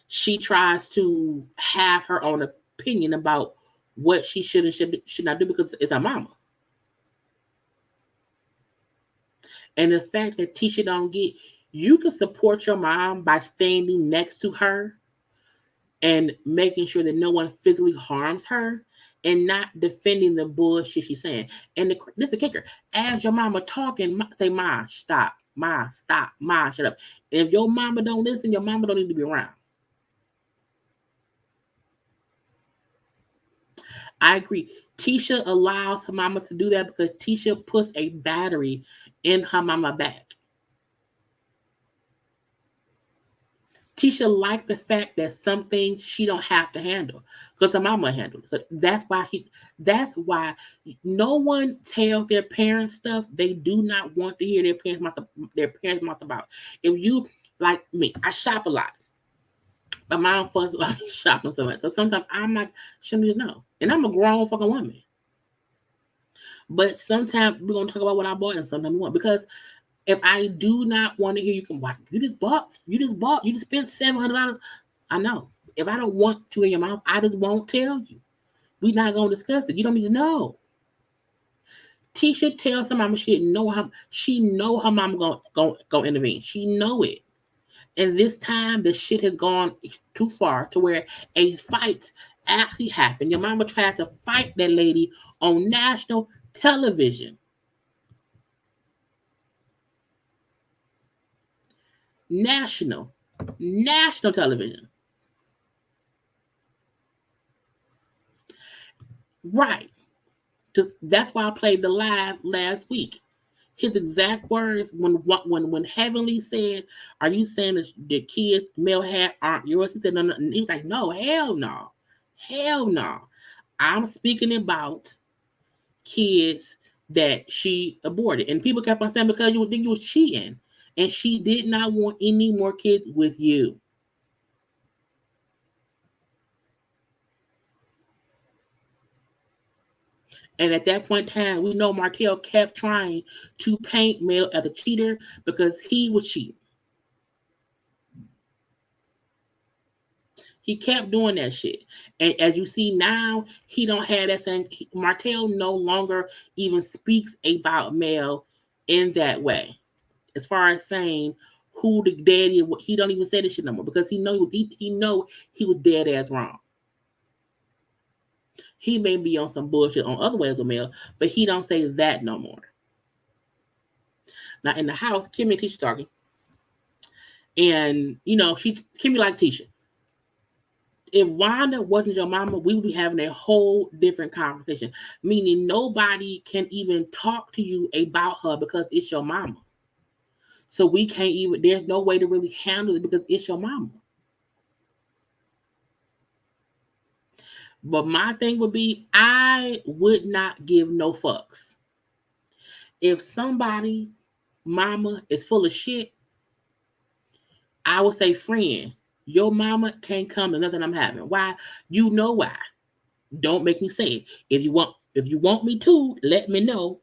she tries to have her own opinion about what she should and should not do because it's her mama. And the fact that Tisha don't get, you can support your mom by standing next to her and making sure that no one physically harms her and not defending the bullshit she's saying. And this is the kicker. As your mama talking, say, Ma, stop. Ma, stop. Ma, shut up. And if your mama don't listen, your mama don't need to be around. I agree. Tisha allows her mama to do that because Tisha puts a battery in her mama back. Tisha liked the fact that some things she don't have to handle because her mama handled it. So that's why no one tells their parents stuff they do not want to hear their parents mouth about. If you like me, I shop a lot. My mom fuss about shopping so much. So sometimes I'm like, shouldn't just know. And I'm a grown fucking woman. But sometimes we're gonna talk about what I bought and sometimes we won't. Because if I do not want to hear you come back, you just spent $700. I know. If I don't want to hear your mouth, I just won't tell you. We're not gonna discuss it. You don't need to know. Tisha tells her mama she know her mama gonna intervene. She know it. And this time, the shit has gone too far to where a fight actually happened. Your mama tried to fight that lady on national television. National television. Right. That's why I played the live last week. His exact words when Heavenly said, "Are you saying that the kids Mel had aren't yours?" He said, "No, no." And he was like, "No, hell no, hell no. I'm speaking about kids that she aborted." And people kept on saying, "Because you would think you was cheating, and she did not want any more kids with you." And at that point in time, we know Markel kept trying to paint Mel as a cheater because he was cheating. He kept doing that shit. And as you see now, he don't have that same. Martel no longer even speaks about Mel in that way. As far as saying who the daddy, he don't even say this shit no more because he know he was dead ass wrong. He may be on some bullshit on other ways with Mel, but he don't say that no more. Now in the house, Kimmy and Tisha talking, and Kimmy like Tisha. If Wanda wasn't your mama, we would be having a whole different conversation. Meaning nobody can even talk to you about her because it's your mama. So we can't even. There's no way to really handle it because it's your mama. But my thing would be, I would not give no fucks. If somebody mama is full of shit, I would say, friend, your mama can't come to nothing I'm having. Why? You know why. Don't make me say it. If you want me to, let me know.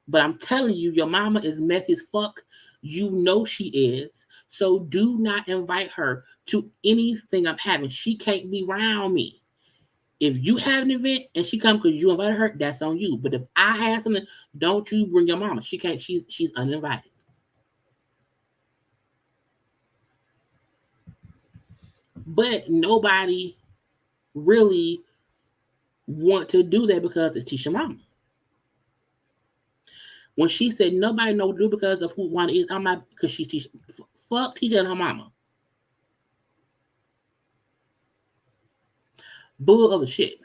But I'm telling you, your mama is messy as fuck. You know she is. So do not invite her to anything I'm having. She can't be around me. If you have an event and she comes because you invited her, that's on you. But if I have something, don't you bring your mama. She can't. She's uninvited. But nobody really want to do that because it's Tisha mama. When she said nobody know what to do because of who Wanda is, I'm not because she's Tisha. Fuck Tisha and her mama. Bull of the shit.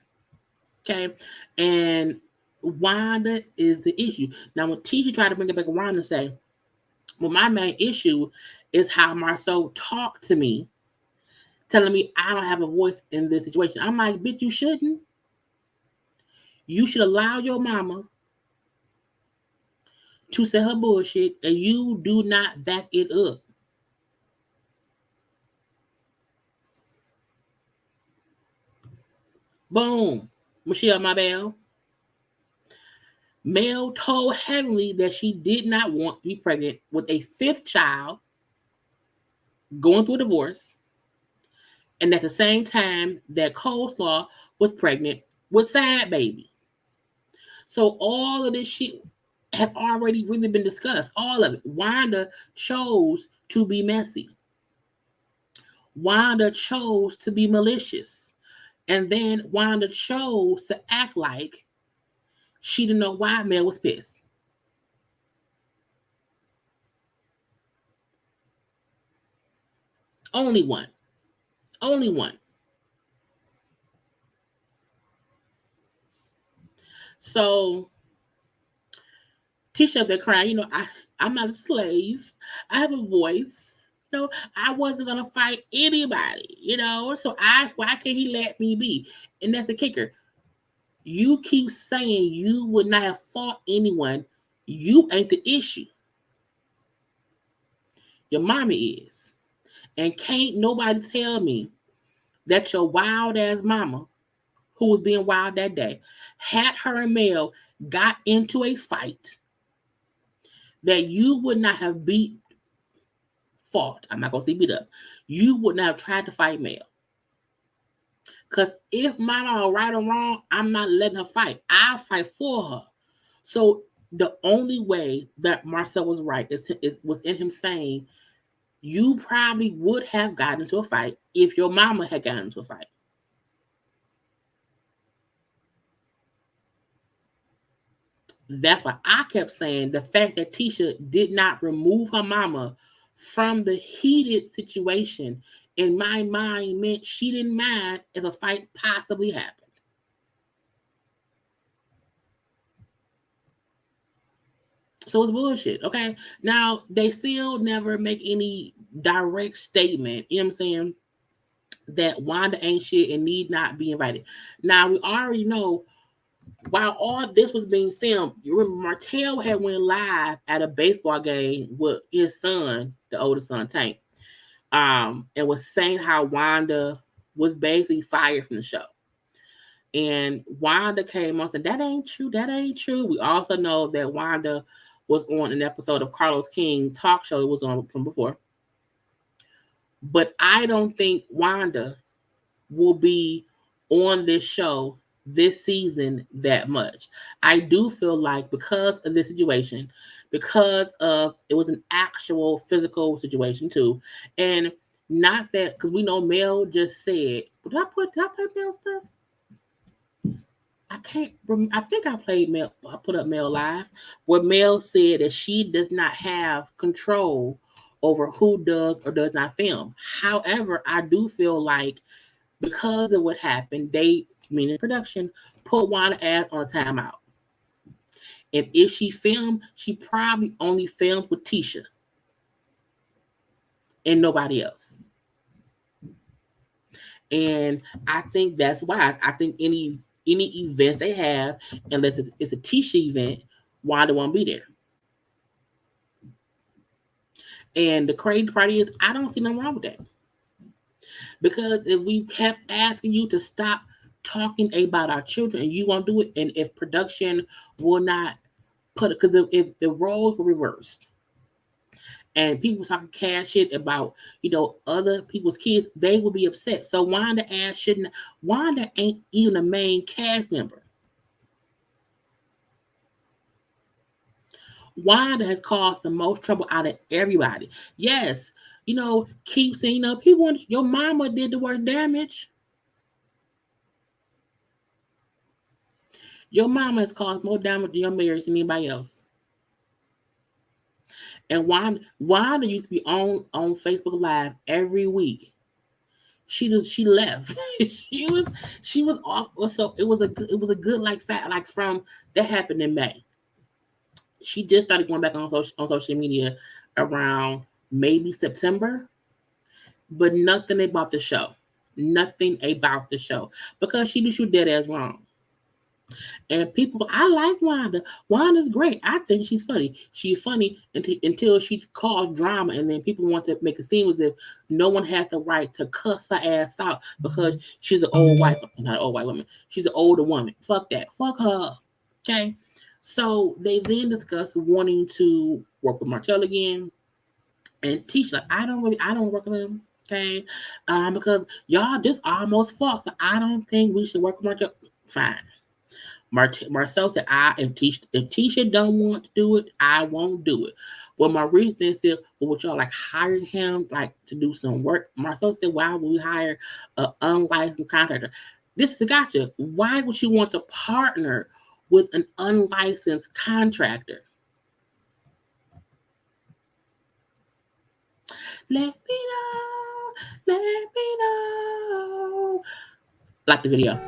Okay, and Wanda is the issue. Now, when Tisha tried to bring it back around and say, "Well, my main issue is how Marceau talked to me, telling me I don't have a voice in this situation." I'm like, "Bitch, you shouldn't. You should allow your mama to say her bullshit, and you do not back it up." Boom, Michelle Mabel. Mel told Heavenly that she did not want to be pregnant with a fifth child, going through a divorce, and at the same time that Coleslaw was pregnant with Sad Baby. So all of this shit had already really been discussed. All of it. Wanda chose to be messy. Wanda chose to be malicious. And then Wanda chose to act like she didn't know why Mel was pissed. Only one. Only one. So Tisha up there crying, I'm not a slave. I have a voice. I wasn't gonna fight anybody. So why can't he let me be? And that's the kicker. You keep saying you would not have fought anyone. You ain't the issue. Your mommy is. And can't nobody tell me that your wild ass mama, who was being wild that day, had her and Mel got into a fight that you would not have fought. I'm not gonna say beat up. You would not have tried to fight Mel. Because if mama are right or wrong, I'm not letting her fight. I'll fight for her. So the only way that Marcel was right was in him saying, you probably would have gotten into a fight if your mama had gotten into a fight. That's why I kept saying the fact that Tisha did not remove her mama from the heated situation, in my mind, meant she didn't mind if a fight possibly happened. So it's bullshit. Okay. Now they still never make any direct statement, you know what I'm saying, that Wanda ain't shit and need not be invited. Now we already know while all this was being filmed, you remember Martel had went live at a baseball game with his son, the older son, Tank, and was saying how Wanda was basically fired from the show. And Wanda came on and said, that ain't true, that ain't true. We also know that Wanda was on an episode of Carlos King talk show it was on from before. But I don't think Wanda will be on this show this season that much. I do feel like because of this situation, because of it was an actual physical situation too, and not that because we know Mel just said, did I play Mel stuff? I can't. I think I played Mel. I put up Mel live where Mel said that she does not have control over who does or does not film. However, I do feel like because of what happened, they, meaning production, put Wanda ass on a timeout. And if she filmed, she probably only filmed with Tisha and nobody else. And I think that's why I think any events they have, unless it's a Tisha event, Wanda won't be there. And the crazy part is, I don't see nothing wrong with that. Because if we kept asking you to stop talking about our children and you won't do it, and if production will not put it, because if the roles were reversed and people talking cash shit about, other people's kids, they will be upset. So Wanda Wanda ain't even a main cast member. Wanda has caused the most trouble out of everybody. Yes, keep saying, people want your mama did the worst damage. Your mama has caused more damage to your marriage than anybody else. And Wanda used to be on Facebook Live every week. She left. she was off. So it was a good like fact like from that happened in May. She just started going back on social media around maybe September, but nothing about the show. Nothing about the show because she knew she was dead ass wrong. And people, I like Wanda. Wanda's great. I think she's funny. She's funny until she caused drama, and then people want to make it seem as if no one has the right to cuss her ass out because she's an old white, not an old white woman. She's an older woman. Fuck that. Fuck her. Okay. So they then discussed wanting to work with Martel again, and Tisha. I don't work with him. Okay, because y'all just almost fought, so I don't think we should work with Martel. Fine. Marcel said, if Tisha don't want to do it, I won't do it. Well, my reason said, well, would y'all like hire him like to do some work? Marcel said, why would we hire an unlicensed contractor? This is the gotcha. Why would you want to partner with an unlicensed contractor? Let me know. Let me know. Like the video.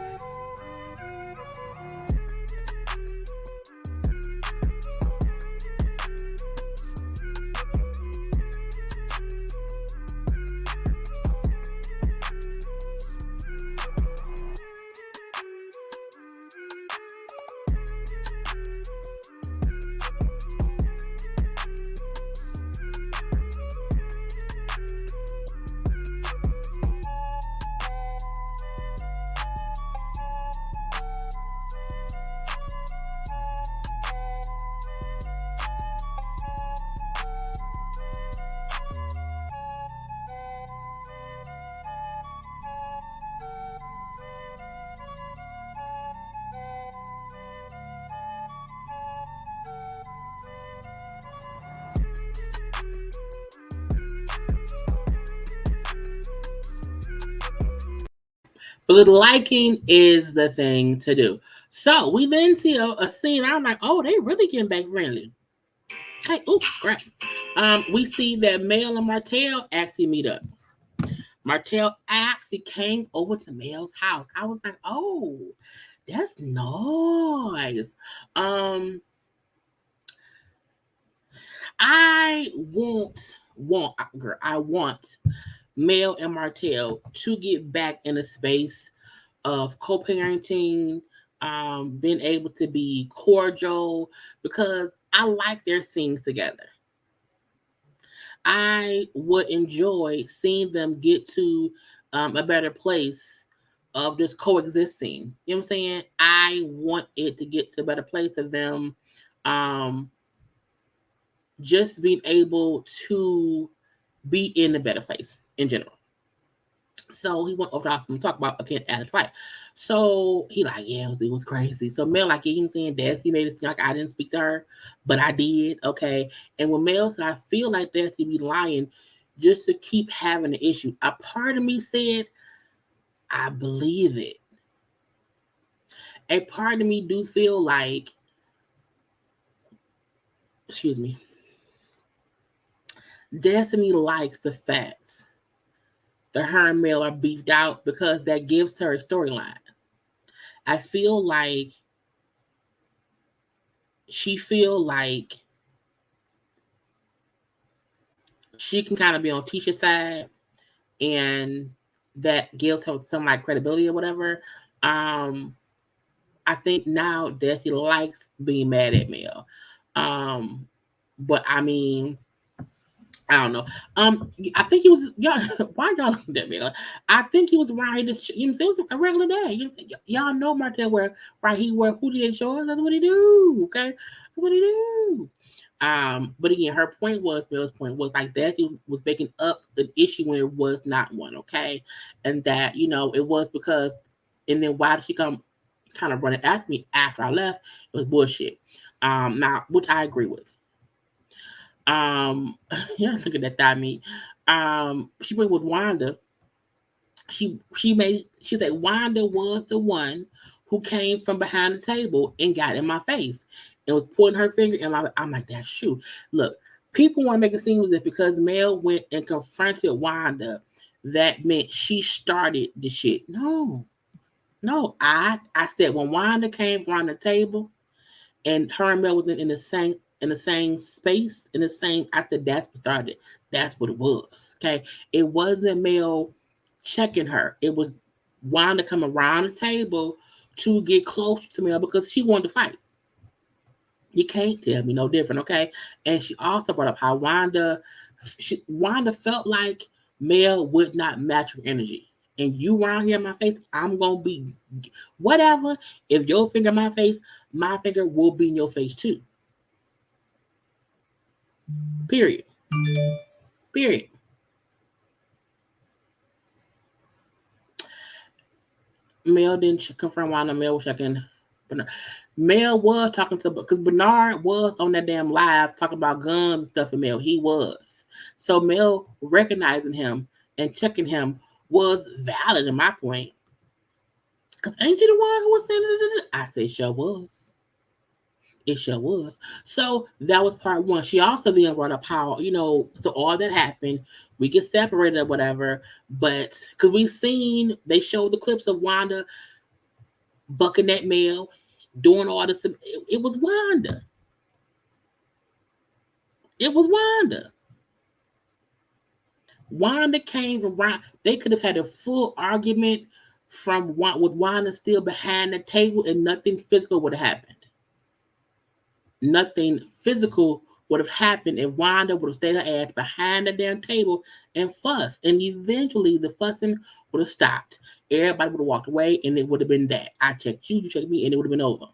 But liking is the thing to do. So we then see a scene. I'm like, oh, they really getting back friendly. Hey, oops, crap. We see that Mel and Martel actually meet up. Martel actually came over to Mel's house. I was like, oh, that's nice. I want Mel and Martel to get back in a space of co-parenting, being able to be cordial, because I like their scenes together. I would enjoy seeing them get to a better place of just coexisting. You know what I'm saying? I want it to get to a better place of them um, just being able to be in a better place in general. So he went over to and talk about again at the fight. So he like, yeah, it was crazy. So Mel like, yeah, you know what I'm saying? Destiny made it seem like I didn't speak to her, but I did. Okay. And when Mel said, I feel like Destiny be lying just to keep having the issue. A part of me said, I believe it. A part of me do feel like, excuse me, Destiny likes the facts that her and Mel are beefed out because that gives her a storyline. I feel like she feel like she can kind of be on Tisha's side, and that gives her some like credibility or whatever. Um, I think now that she likes being mad at Mel. Um, but I mean, I don't know. I think he was y'all. Why y'all looking at me? Like, I think he was around here. Just you know, it was a regular day. You know, y'all know Martel where right he wear hoodie shorts. That's what he do. Okay, that's what he do. But again, her point was Mel's point was like that she was making up an issue when it was not one. Okay, and that it was because, and then why did she come kind of running after me after I left? It was bullshit. Now which I agree with. Um, yeah, look at that thigh meat. She went with Wanda. She said Wanda was the one who came from behind the table and got in my face and was pointing her finger in my. I'm like, that's true. Look, people want to make it seem as if because Mel went and confronted Wanda, that meant she started the shit. No, no. I said when Wanda came around the table and her and Mel was in the same space, in the same. I said that's what started. That's what it was. Okay, it wasn't Mel checking her. It was Wanda coming around the table to get closer to Mel because she wanted to fight. You can't tell me no different, okay? And she also brought up how Wanda felt like Mel would not match her energy. And you around here in my face, I'm gonna be whatever. If your finger in my face, my finger will be in your face too. Period. Period. Mel didn't confirm Wanda. Mel was checking. But Mel was talking to because Bernard was on that damn live talking about guns and stuff. And Mel, he was. So Mel recognizing him and checking him was valid in my point. Because ain't you the one who was saying it? I said sure was. It sure was. So that was part one. She also then brought up how, so all that happened, we get separated or whatever, but because we've seen, they showed the clips of Wanda bucking that Mel, doing all this. It was Wanda. It was Wanda. Wanda came from they could have had a full argument with Wanda still behind the table and nothing physical would have happened. Nothing physical would have happened if Wanda would have stayed her ass behind the damn table and fussed. And eventually the fussing would have stopped. Everybody would have walked away and it would have been that. I checked you, you checked me, and it would have been over.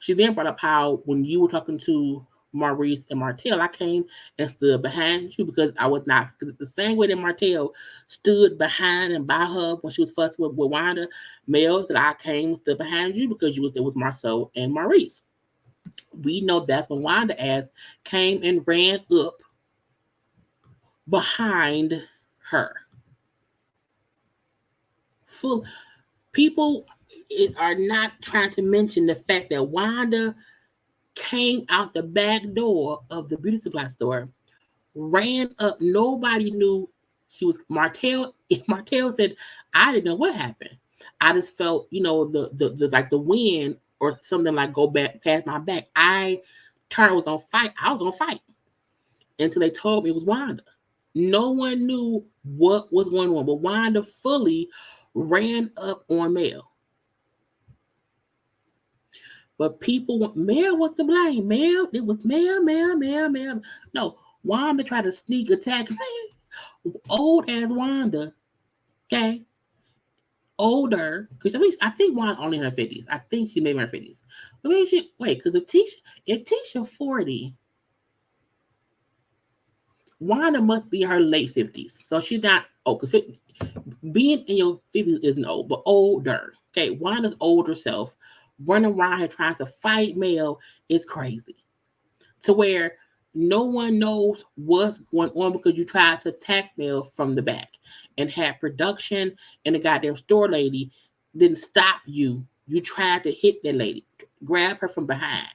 She then brought up how when you were talking to Maurice and Martel, I came and stood behind you because I was not the same way that Martel stood behind and by her when she was fussing with Wanda. Mel said I came and stood behind you because you was there with Marceau and Maurice. We know that's when Wanda ass came and ran up behind her. Full people are not trying to mention the fact that Wanda came out the back door of the beauty supply store, ran up. Nobody knew she was Martel. Martel said, I didn't know what happened. I just felt, the like the wind or something like go back past my back. I Turner was gonna fight. I was gonna fight until they told me it was Wanda. No one knew what was going on, but Wanda fully ran up on Mel. But people want Mel was to blame. Mel, it was Mel. No, Wanda tried to sneak attack me. Old as Wanda, okay, older because at least I think Wanda only in her 50s. I think she maybe in her 50s. But maybe she wait because if Tisha 40, Wanda must be in her late 50s. So she's not old because being in your 50s isn't old, but older. Okay, Wanda's older self running around here trying to fight Mel is crazy. To where no one knows what's going on because you tried to attack Mel from the back and had production and the goddamn store lady didn't stop you. You tried to hit that lady, grab her from behind.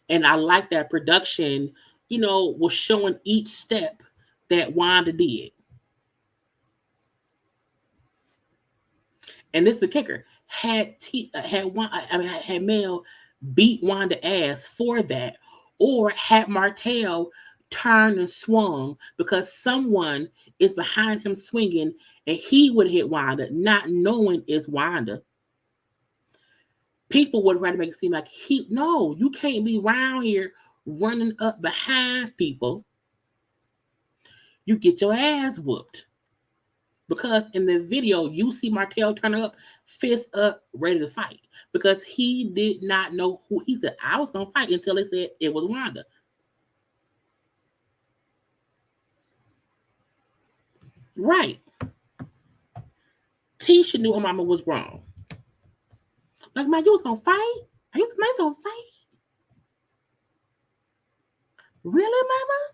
And I like that production, was showing each step that Wanda did. And this is the kicker. Had Mel beat Wanda ass for that, or had Martel turned and swung because someone is behind him swinging and he would hit Wanda, not knowing it's Wanda. People would rather make it seem like no, you can't be around here running up behind people. You get your ass whooped. Because in the video, you see Martel turn up, fist up, ready to fight. Because he did not know who he said, I was going to fight until they said it was Wanda. Right. Tisha knew her mama was wrong. Like, man, you was going to fight? Are you going to fight? Really, mama?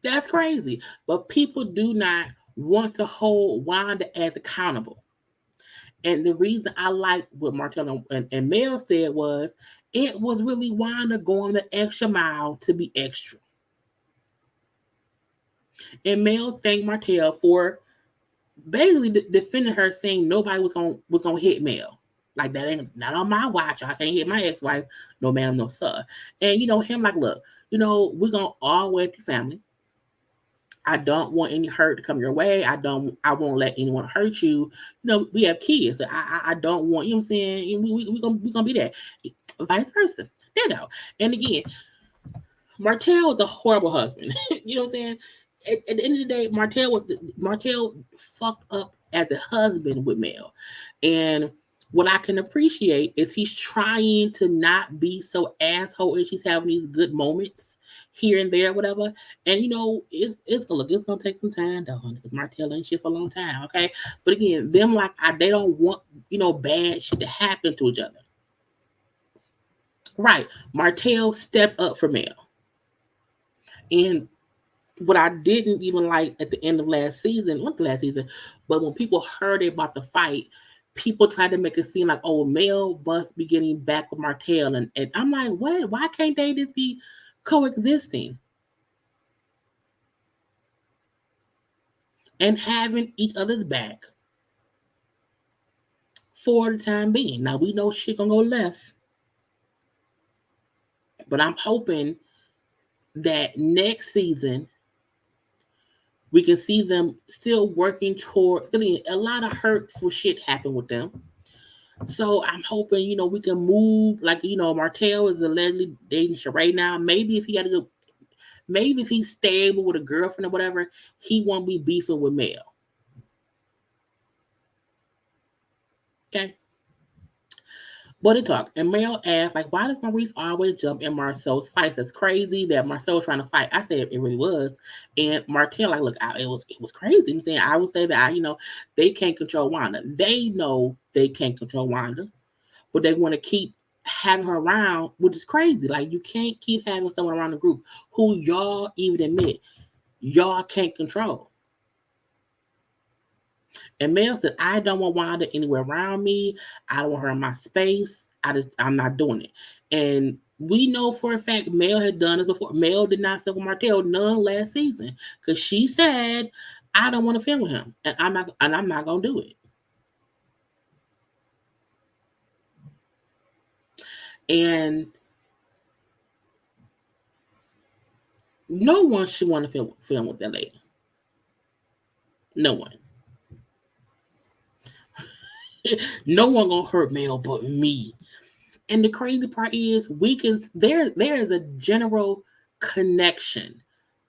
That's crazy. But people do not want to hold Wanda as accountable. And the reason I like what Martel and Mel said was it was really Wanda going the extra mile to be extra. And Mel thanked Martel for basically defending her, saying nobody was gonna hit Mel. Like that ain't not on my watch. I can't hit my ex-wife, no ma'am, no sir. And him like, look, we're gonna always be family. I don't want any hurt to come your way. I won't let anyone hurt you. We have kids. I don't want, you know what I'm saying? We gonna be there. Vice versa. There you go. And again, Martel was a horrible husband. You know what I'm saying? At the end of the day, Martel fucked up as a husband with Mel. And what I can appreciate is he's trying to not be so asshole and she's having these good moments here and there, whatever. And it's gonna take some time, dog. Because Martel ain't shit for a long time, okay? But again, them they don't want bad shit to happen to each other. Right. Martel stepped up for Mel. And what I didn't even like at the end of last season, not the last season, but when people heard about the fight, people tried to make it seem like, oh, Mel must be getting back with Martel. And I'm like, what? Why can't they just be coexisting? And having each other's back for the time being. Now, we know shit gonna go left. But I'm hoping that next season, we can see them still working toward. I mean, a lot of hurtful shit happened with them. So I'm hoping, we can move. Like, Martel is allegedly dating Sheree now. Maybe if he's stable with a girlfriend or whatever, he won't be beefing with Mel. Okay. But it talk. And Mel asked, like, why does Maurice always jump in Marcel's fights? It's crazy that Marcel was trying to fight. I said it really was. And Martel, like, look, it was crazy. I'm saying, I would say that, they can't control Wanda. They know they can't control Wanda, but they want to keep having her around, which is crazy. Like, you can't keep having someone around the group who y'all even admit y'all can't control. And Mel said, I don't want Wanda anywhere around me. I don't want her in my space. I'm not doing it. And we know for a fact Mel had done it before. Mel did not film with Martel none last season because she said, I don't want to film with him. And I'm not gonna do it. And no one should want to film with that lady. No one. No one gonna hurt Mel but me. And the crazy part is there is a general connection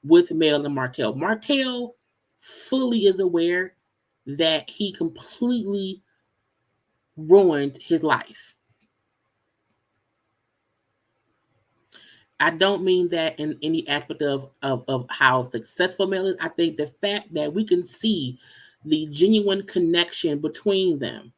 with Mel and Martel. Martel fully is aware that he completely ruined his life. I don't mean that in any aspect of how successful Mel is. I think the fact that we can see the genuine connection between them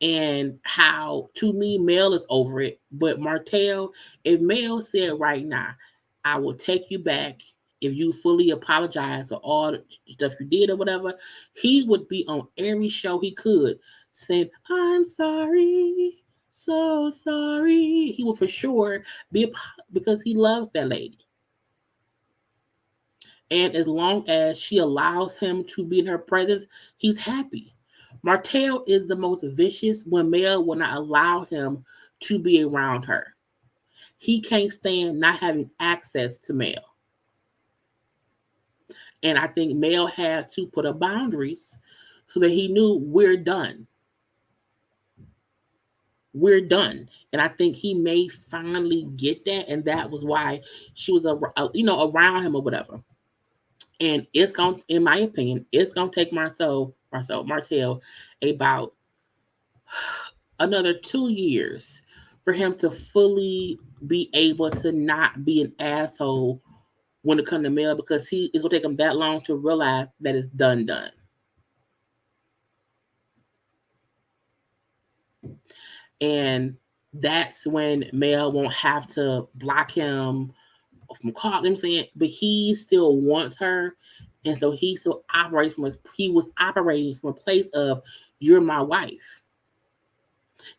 and how, to me, Mel is over it. But Martel, if Mel said right now, I will take you back if you fully apologize for all the stuff you did or whatever, he would be on every show he could saying, I'm sorry, so sorry. He will for sure be because he loves that lady. And as long as she allows him to be in her presence, he's happy. Martel is the most vicious when Mel will not allow him to be around her. He can't stand not having access to Mel. And I think Mel had to put up boundaries so that he knew we're done. We're done. And I think he may finally get that. And that was why she was, around him or whatever. And it's going to, in my opinion, it's going to take Martel about another 2 years for him to fully be able to not be an asshole when it comes to Mel, because it's going to take him that long to realize that it's done. And that's when Mel won't have to block him from calling him saying, but he still wants her. And so he still operates he was operating from a place of, you're my wife.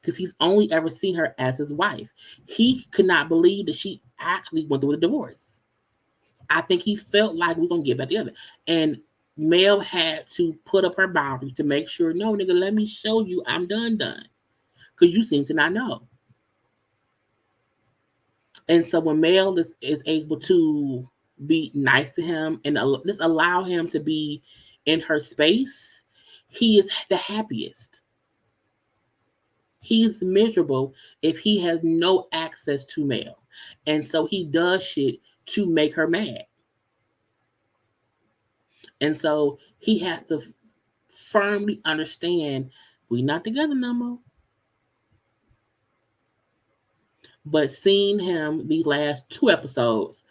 Because he's only ever seen her as his wife. He could not believe that she actually went through a divorce. I think he felt like we're going to get back together. And Mel had to put up her boundary to make sure, no, nigga, let me show you I'm done. Because you seem to not know. And so when Mel is able to be nice to him and just allow him to be in her space, he is the happiest. He's miserable if he has no access to Mel. And so he does shit to make her mad. And so he has to firmly understand we're not together no more. But seeing him these last 2 episodes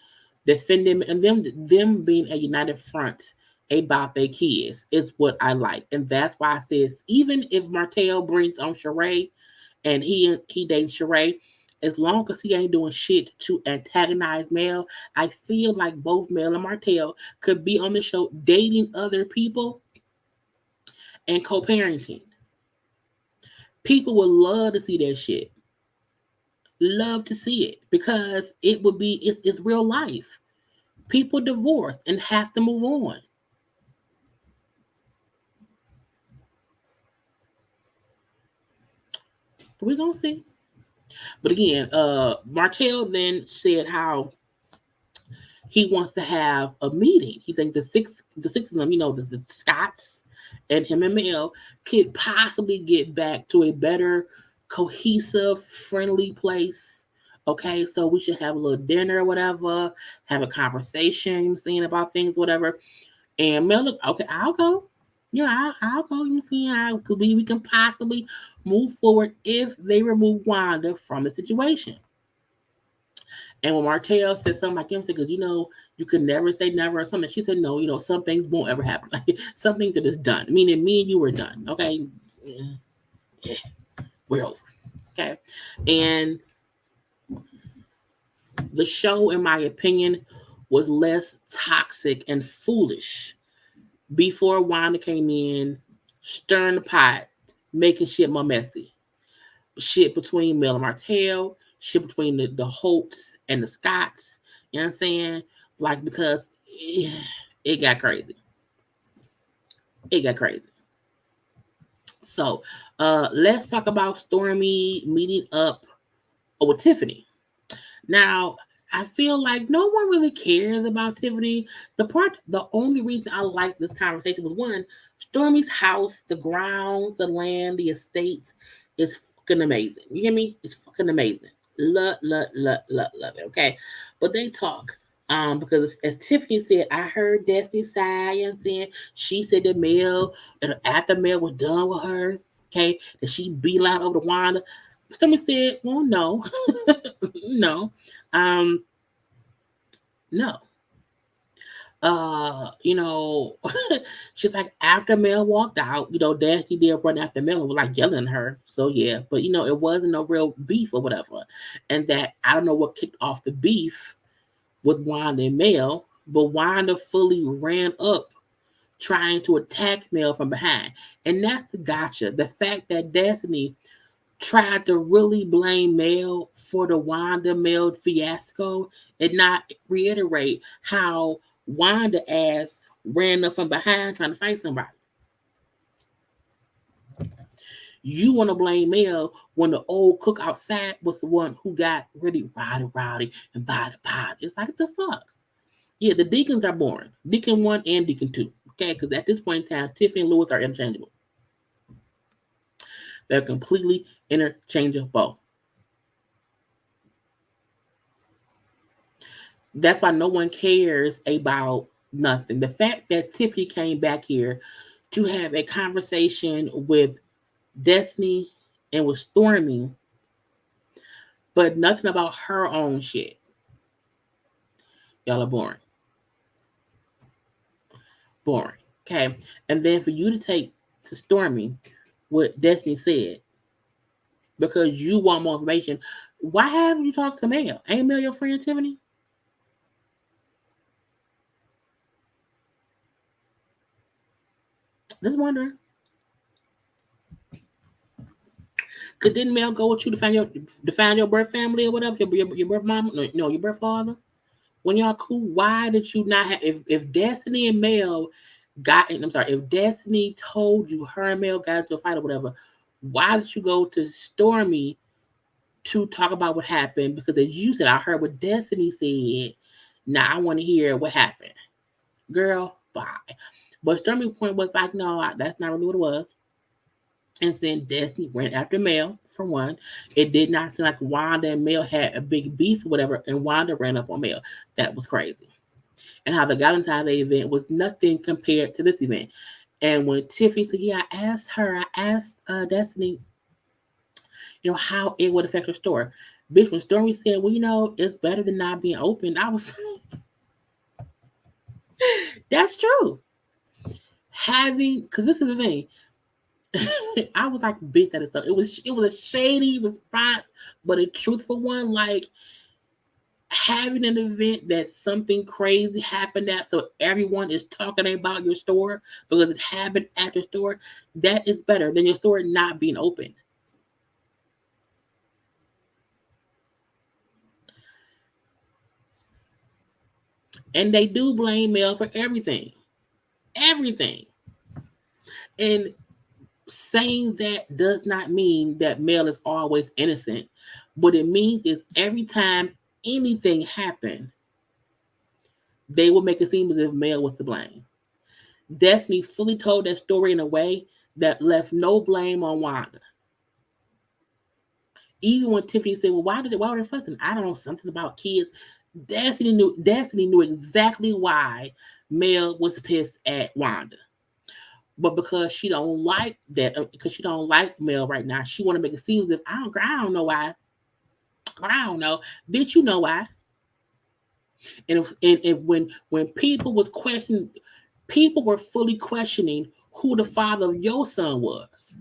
defend him and them being a united front about their kids is what I like. And that's why I says, even if Martel brings on Sheree and he dates Sheree, as long as he ain't doing shit to antagonize Mel, I feel like both Mel and Martel could be on the show dating other people and co-parenting. People would love to see that shit. Love to see it because it's real life. People divorce and have to move on. But we're gonna see. But again, Martel then said how he wants to have a meeting. He thinks the six of them, the Scotts and him and Mel could possibly get back to a better, cohesive, friendly place. Okay, so we should have a little dinner or whatever, have a conversation, saying about things, whatever. And Mel, look, okay, I'll go. Yeah, I'll go. You see how we can possibly move forward if they remove Wanda from the situation. And when Martel said something like him, said, because you could never say never or something, she said, no, some things won't ever happen. Like some things are just done. Meaning me and you were done. Okay. Yeah, we're over. Okay. And the show, in my opinion, was less toxic and foolish before Wanda came in, stirring the pot, making shit more messy. Shit between Mel and Martel, shit between the Holts and the Scotts. You know what I'm saying? Like, because it got crazy. It got crazy. So let's talk about Stormy meeting up with Tiffany. Now, I feel like no one really cares about Tiffany. The only reason I like this conversation was one, Stormy's house, the grounds, the land, the estates is fucking amazing. You hear me? It's fucking amazing. Love it. Okay, but they talk. Because as Tiffany said, I heard Destiny sighing, saying she said that Mel, and after Mel was done with her, okay, that she beeline over to Wanda. Stormy said, "Well, no, no, um, no. You know, she's like after Mel walked out, Dashy did run after Mel and was like yelling at her. So yeah, but it wasn't no real beef or whatever. And that I don't know what kicked off the beef with Wanda and Mel, but Wanda fully ran up trying to attack Mel from behind. And that's the gotcha. The fact that Destiny tried to really blame Mel for the Wanda Mel fiasco and not reiterate how Wanda ass ran up from behind trying to fight somebody. You want to blame Mel when the old cook outside was the one who got really rowdy and body. It's like the fuck. Yeah, the deacons are boring. Deacon 1 and Deacon 2. Okay, because at this point in time, Tiffany and Lewis are interchangeable. They're completely interchangeable. That's why no one cares about nothing. The fact that Tiffany came back here to have a conversation with Destiny and with Stormy, but nothing about her own shit. Y'all are boring. Boring. Okay. And then for you to take to Stormy what Destiny said because you want more information, why haven't you talked to Mel? Ain't Mel your friend, Tiffany? Just wondering. Cause didn't Mel go with you to find your birth family or whatever, your birth mom? No, your birth father. When y'all cool, why did you not have? If Destiny and Mel got, I'm sorry, if Destiny told you her and Mel got into a fight or whatever, why did you go to Stormy to talk about what happened? Because as you said, I heard what Destiny said. Now I want to hear what happened, girl. Bye. But Stormy's point was like, no, that's not really what it was. And then Destiny went after Mel for one. It did not seem like Wanda and Mel had a big beef or whatever, and Wanda ran up on Mel. That was crazy. And how the Valentine's Day event was nothing compared to this event. And when Tiffany said, "Yeah, I asked Destiny, how it would affect her store." Bitch, when Stormy said, "Well, it's better than not being open," I was that's true. Because this is the thing. I was like, bitch, that is so. It was a shady response, but a truthful one. Like having an event that something crazy happened at, so everyone is talking about your store because it happened at your store. That is better than your store not being open. And they do blame Mel for everything, everything. And saying that does not mean that Mel is always innocent. What it means is every time anything happened, they will make it seem as if Mel was to blame. Destiny fully told that story in a way that left no blame on Wanda. Even when Tiffany said, "Well, why were they fussing?" I don't know, something about kids. Destiny knew exactly why Mel was pissed at Wanda. But because she don't like that, because she don't like Mel right now, she want to make it seem as if I don't know why. I don't know. Bitch, you know why? And when people was questioning, people were fully questioning who the father of your son was.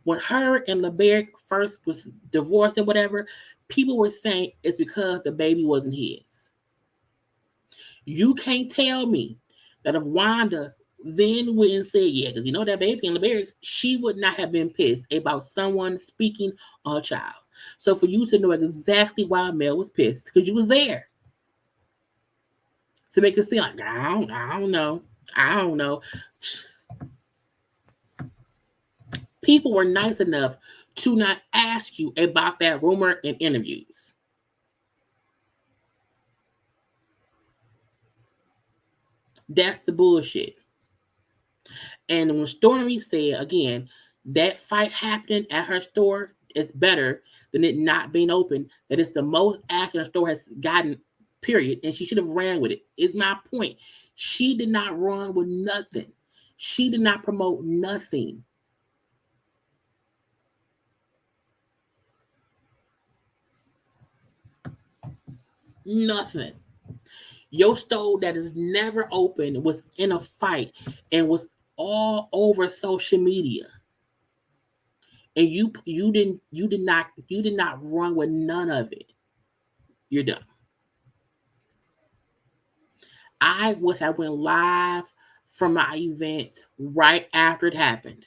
When her and LeBerick first was divorced or whatever, people were saying it's because the baby wasn't his. You can't tell me that if Wanda then went and said, yeah, because that baby in LeBerick's, she would not have been pissed about someone speaking on a child. So for you to know exactly why Mel was pissed, because you was there. To make it seem like, I don't know. I don't know. People were nice enough to not ask you about that rumor in interviews. That's the bullshit. And when Stormy said, again, that fight happening at her store is better than it not being open, that it's the most active the store has gotten, period. And she should have ran with it, is my point. She did not run with nothing. She did not promote nothing. Nothing. Your store that is never open was in a fight and was all over social media. And you did not run with none of it. You're done. I would have went live from my event right after it happened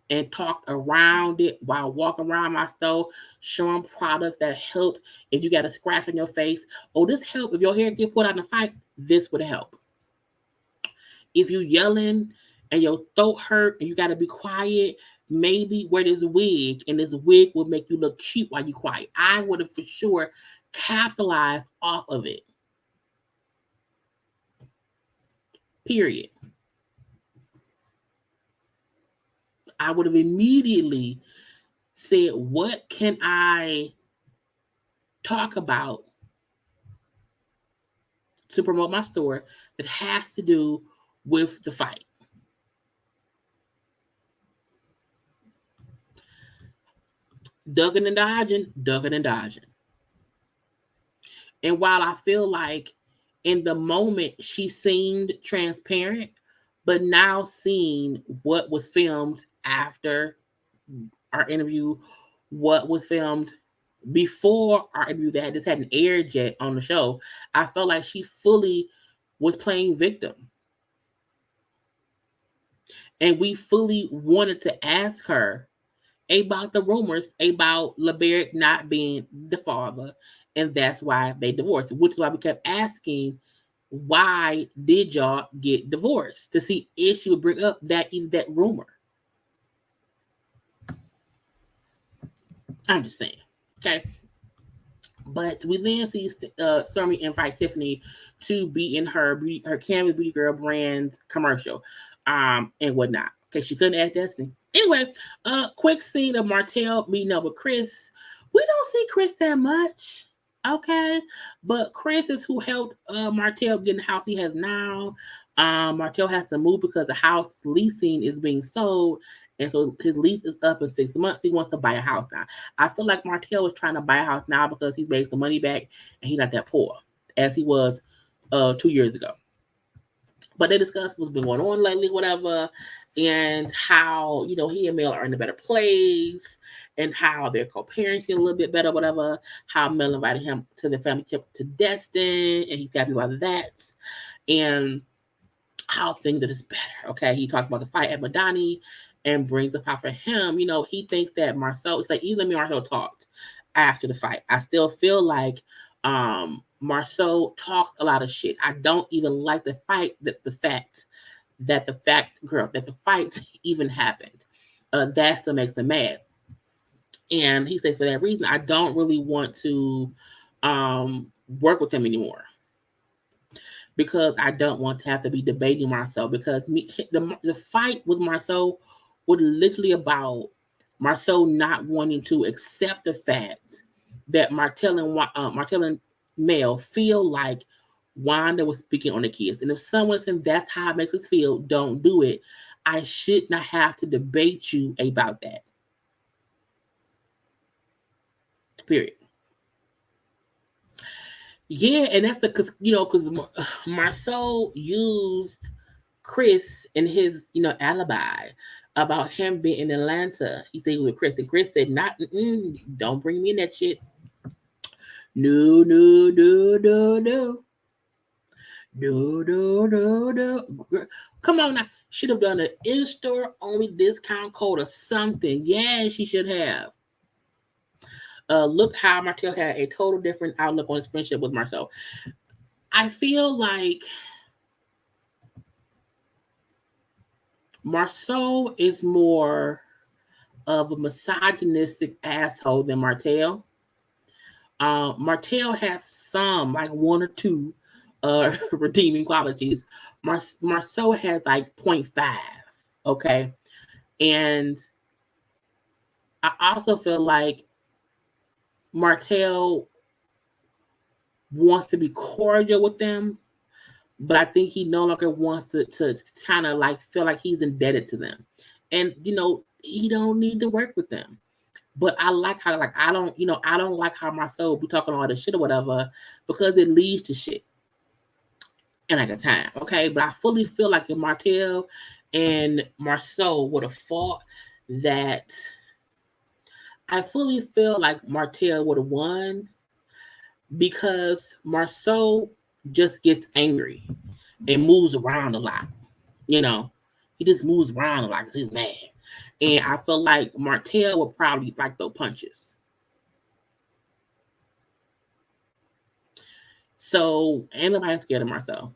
and talked around it while walking around my store, showing products that help. If you got a scratch on your face, oh, this help. If your hair get put out in a fight, this would help. If you yelling and your throat hurt and you got to be quiet, maybe wear this wig and this wig will make you look cute while you quiet. I would have for sure capitalized off of it. Period. I would have immediately said, what can I talk about to promote my store that has to do with the fight? Ducking and dodging, ducking and dodging. And while I feel like in the moment she seemed transparent, but now seeing what was filmed after our interview, what was filmed before our interview that just hadn't aired yet on the show, I felt like she fully was playing victim. And we fully wanted to ask her about the rumors about LeBerick not being the father, and that's why they divorced, which is why we kept asking, why did y'all get divorced? To see if she would bring up that rumor. I'm just saying. Okay. But we then see Stormy invite Tiffany to be in her Canvas Beauty Girl brand's commercial, and whatnot. Okay, she couldn't ask Destiny. Anyway, quick scene of Martel meeting up with Chris. We don't see Chris that much, okay? But Chris is who helped Martel get in the house he has now. Martel has to move because the house leasing is being sold, and so his lease is up in 6 months. He wants to buy a house now. I feel like Martel is trying to buy a house now because he's made some money back and he's not that poor as he was 2 years ago. But they discussed what's been going on lately, whatever, and how, he and Mel are in a better place and how they're co-parenting a little bit better, whatever. How Mel invited him to the family trip to Destin and he's happy about that. And how things are just better. Okay. He talked about the fight at Madani and brings up how for him, he thinks that Marcel, it's like even me and Marcel talked after the fight. I still feel like Marcel talked a lot of shit. I don't even like the fight, that the fact that the fight even happened. That still makes him mad. And he said for that reason, I don't really want to work with him anymore. Because I don't want to have to be debating Marcel. Because the fight with Marcel was literally about Marcel not wanting to accept the fact that Martel and Mel feel like Wanda was speaking on the kids. And if someone says that's how it makes us feel, don't do it. I should not have to debate you about that. Period. Yeah, and that's because Marcel used Chris in his alibi about him being in Atlanta. He said he was with Chris, and Chris said, "Not, don't bring me in that shit. No, no, no, no, no, no, no, no, no. Come on now, should have done an in-store only discount code or something. Yeah, she should have." Look how Martel had a total different outlook on his friendship with Marcel. I feel like Marceau is more of a misogynistic asshole than Martel. Martel has some, like one or two, redeeming qualities. Marceau has like 0.5. Okay, and I also feel like Martel wants to be cordial with them, but I think he no longer wants to kind of like feel like he's indebted to them. And he don't need to work with them. But I like how like I don't like how Marcel be talking all this shit or whatever because it leads to shit. And I got time, okay? But I fully feel like if Martel and Marceau would have fought, that I fully feel like Martel would have won because Marceau just gets angry and moves around a lot. You know, he just moves around a lot because he's mad. And I feel like Martel would probably like those punches. So ain't nobody scared of Marcel.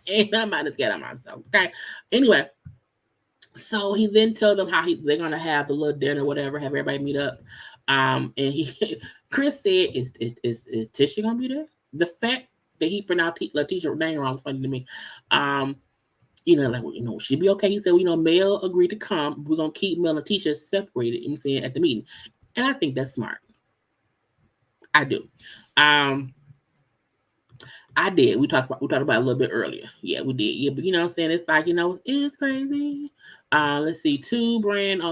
Ain't nobody scared of Marcel. Okay. Anyway, so he then told them how they're gonna have the little dinner, whatever, have everybody meet up. And Chris said, "Is Tisha gonna be there?" The fact that he pronounced Tisha's name wrong is funny to me. She'd be okay. He said, Mel agreed to come. We're gonna keep Mel and Tisha separated. You know what I'm saying, at the meeting, and I think that's smart. I do. I did. We talked about it a little bit earlier. Yeah, we did. Yeah, but you know what I'm saying? It's like, it's crazy. Let's see, two brand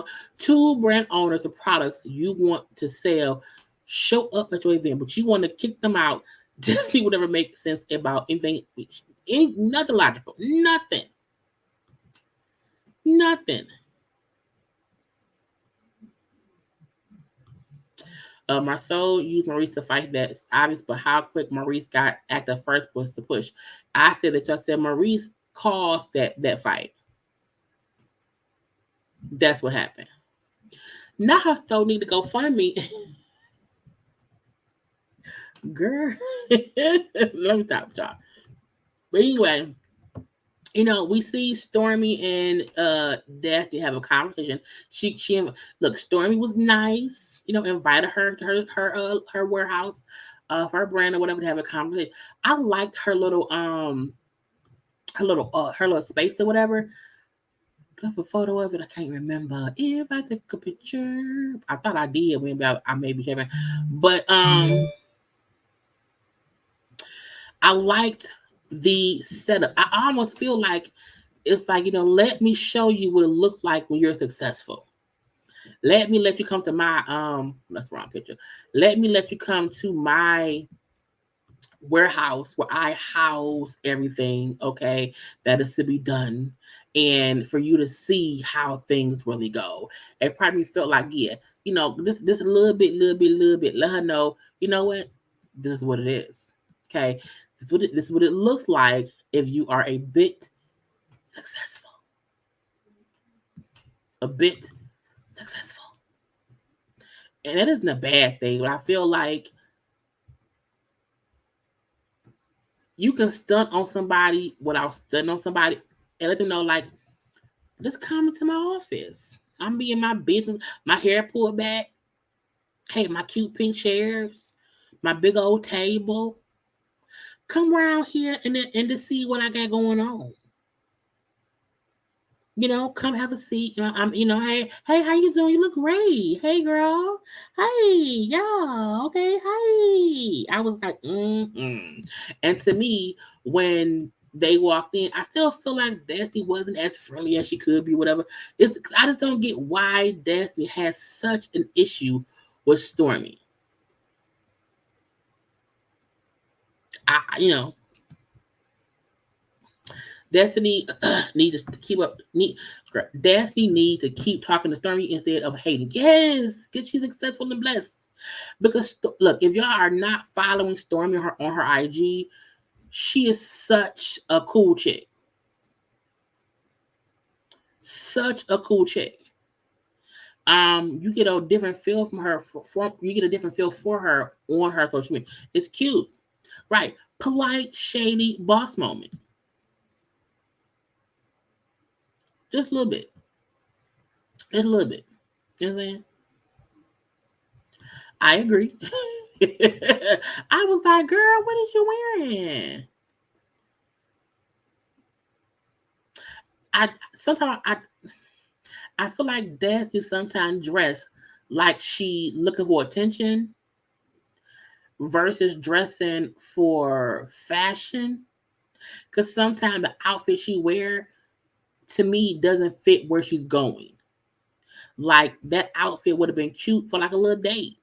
owners of products you want to sell show up at your event, but you want to kick them out. Just see whatever makes sense about anything. Nothing logical. Nothing. Marceau used Maurice to fight that. It's obvious, but how quick Maurice got at the first was to push. I said that y'all said Maurice caused that fight. That's what happened. Now her still need to go find me. Girl. Let me stop, y'all. But anyway, we see Stormy and Daphne have a conversation. She look, Stormy was nice. Invited her to her warehouse, for her brand or whatever to have a conversation. I liked her little her little space or whatever. Do I have a photo of it? I can't remember. If I took a picture, I thought I did. Maybe I may be having, but I liked the setup. I almost feel like it's like, let me show you what it looks like when you're successful. Let you come to my that's the wrong picture. Let you come to my warehouse where I house everything, okay, that is to be done, and for you to see how things really go. It probably felt like, yeah, this a little bit. Let her know, you know what, this is what it is. Okay. This is what it looks like if you are a bit successful. A bit successful. And that isn't a bad thing, but I feel like you can stunt on somebody without stunting on somebody and let them know, like, just come into my office. I'm being my business, my hair pulled back. Hey, my cute pink chairs, my big old table. Come around here and to see what I got going on. Come have a seat. Hey, how you doing? You look great. Hey, girl. Hey, yeah. Okay. Hey. I was like, And to me, when they walked in, I still feel like Daphne wasn't as friendly as she could be, whatever. I just don't get why Daphne has such an issue with Stormy. Destiny needs to keep up. Destiny needs to keep talking to Stormy instead of hating. Yes, get she's successful and blessed. Because look, if y'all are not following Stormy on her IG, she is such a cool chick. Such a cool chick. You get a different feel from her. You get a different feel for her on her social media. It's cute, right? Polite, shady boss moment. Just a little bit. Just a little bit. You know what I'm saying? I agree. I was like, girl, what is you wearing? I feel like Destiny sometimes dress like she looking for attention versus dressing for fashion. Cause sometimes the outfit she wear to me doesn't fit where she's going. Like that outfit would have been cute for like a little date.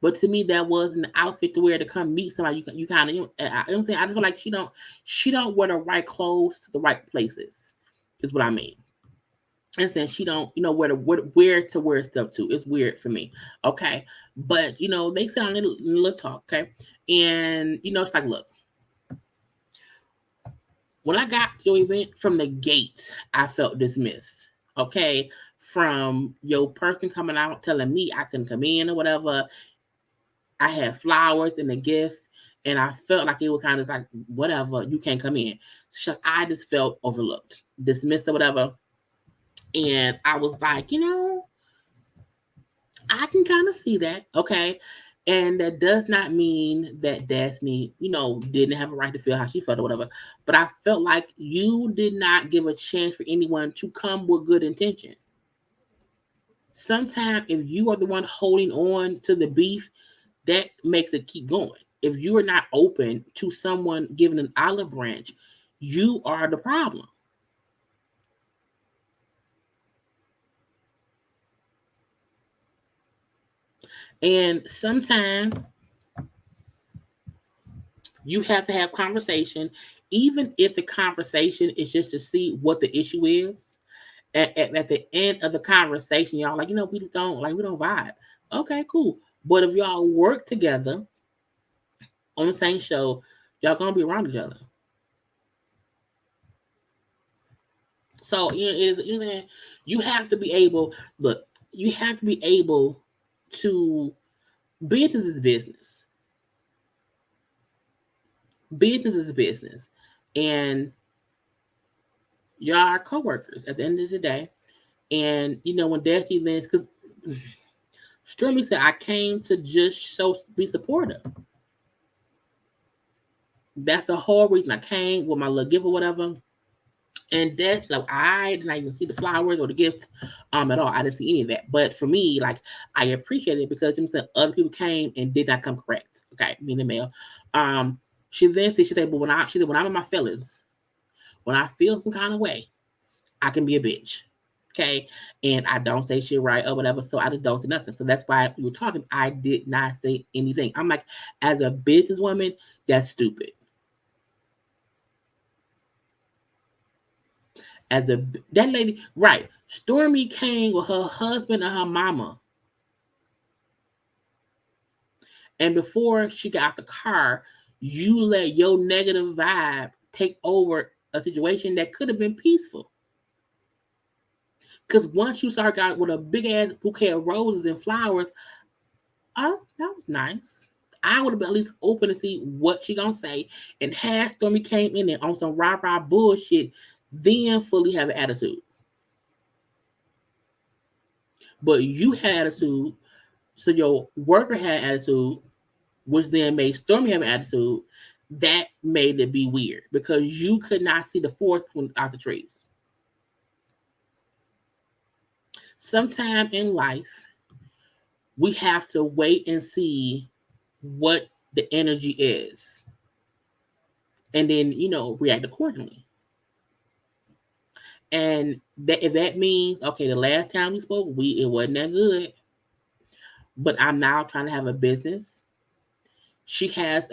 But to me, that wasn't the outfit to wear to come meet somebody. You kind of, you know what I'm saying? I just feel like she don't wear the right clothes to the right places. Is what I mean. And since she don't, where to wear stuff to, it's weird for me. Okay, but they sit on a little talk. Okay, and it's like, look, when I got to your event from the gate, I felt dismissed. Okay, from your person coming out telling me I couldn't come in or whatever. I had flowers and a gift, and I felt like it was kind of like, whatever, you can't come in. So I just felt overlooked, dismissed or whatever. And I was like, I can kind of see that. Okay. And that does not mean that Destiny, didn't have a right to feel how she felt or whatever. But I felt like you did not give a chance for anyone to come with good intention. Sometimes if you are the one holding on to the beef, that makes it keep going. If you are not open to someone giving an olive branch, you are the problem. And sometimes you have to have conversation, even if the conversation is just to see what the issue is. At the end of the conversation, y'all like, we just don't like, we don't vibe. Okay, cool. But if y'all work together on the same show, y'all gonna be around each other. So you have to be able. Look, you have to be able to. Business is business. Business is business, and y'all are coworkers at the end of the day. And when Destiny lands, because Stormy said, I came to just be supportive. That's the whole reason I came with my little gift or whatever. And that's like, I did not even see the flowers or the gifts at all. I didn't see any of that. But for me, like, I appreciate it because other people came and did not come correct. Okay, me and the mail. She then said, but when I'm in my feelings, when I feel some kind of way, I can be a bitch. Okay. And I don't say shit right or whatever. So I just don't say nothing. So that's why we were talking. I did not say anything. I'm like, as a businesswoman, that's stupid. That lady, right? Stormy came with her husband and her mama. And before she got out the car, you let your negative vibe take over a situation that could have been peaceful. Because once you start out with a big ass bouquet of roses and flowers, that was nice. I would have been at least open to see what she gonna say. And had Stormy came in there on some rah-rah bullshit, then fully have an attitude. But you had attitude, so your worker had attitude, which then made Stormy have an attitude. That made it be weird because you could not see the forest out the trees. Sometime in life, we have to wait and see what the energy is, and then react accordingly. And that if that means, okay, the last time we spoke, it wasn't that good, but I'm now trying to have a business. She has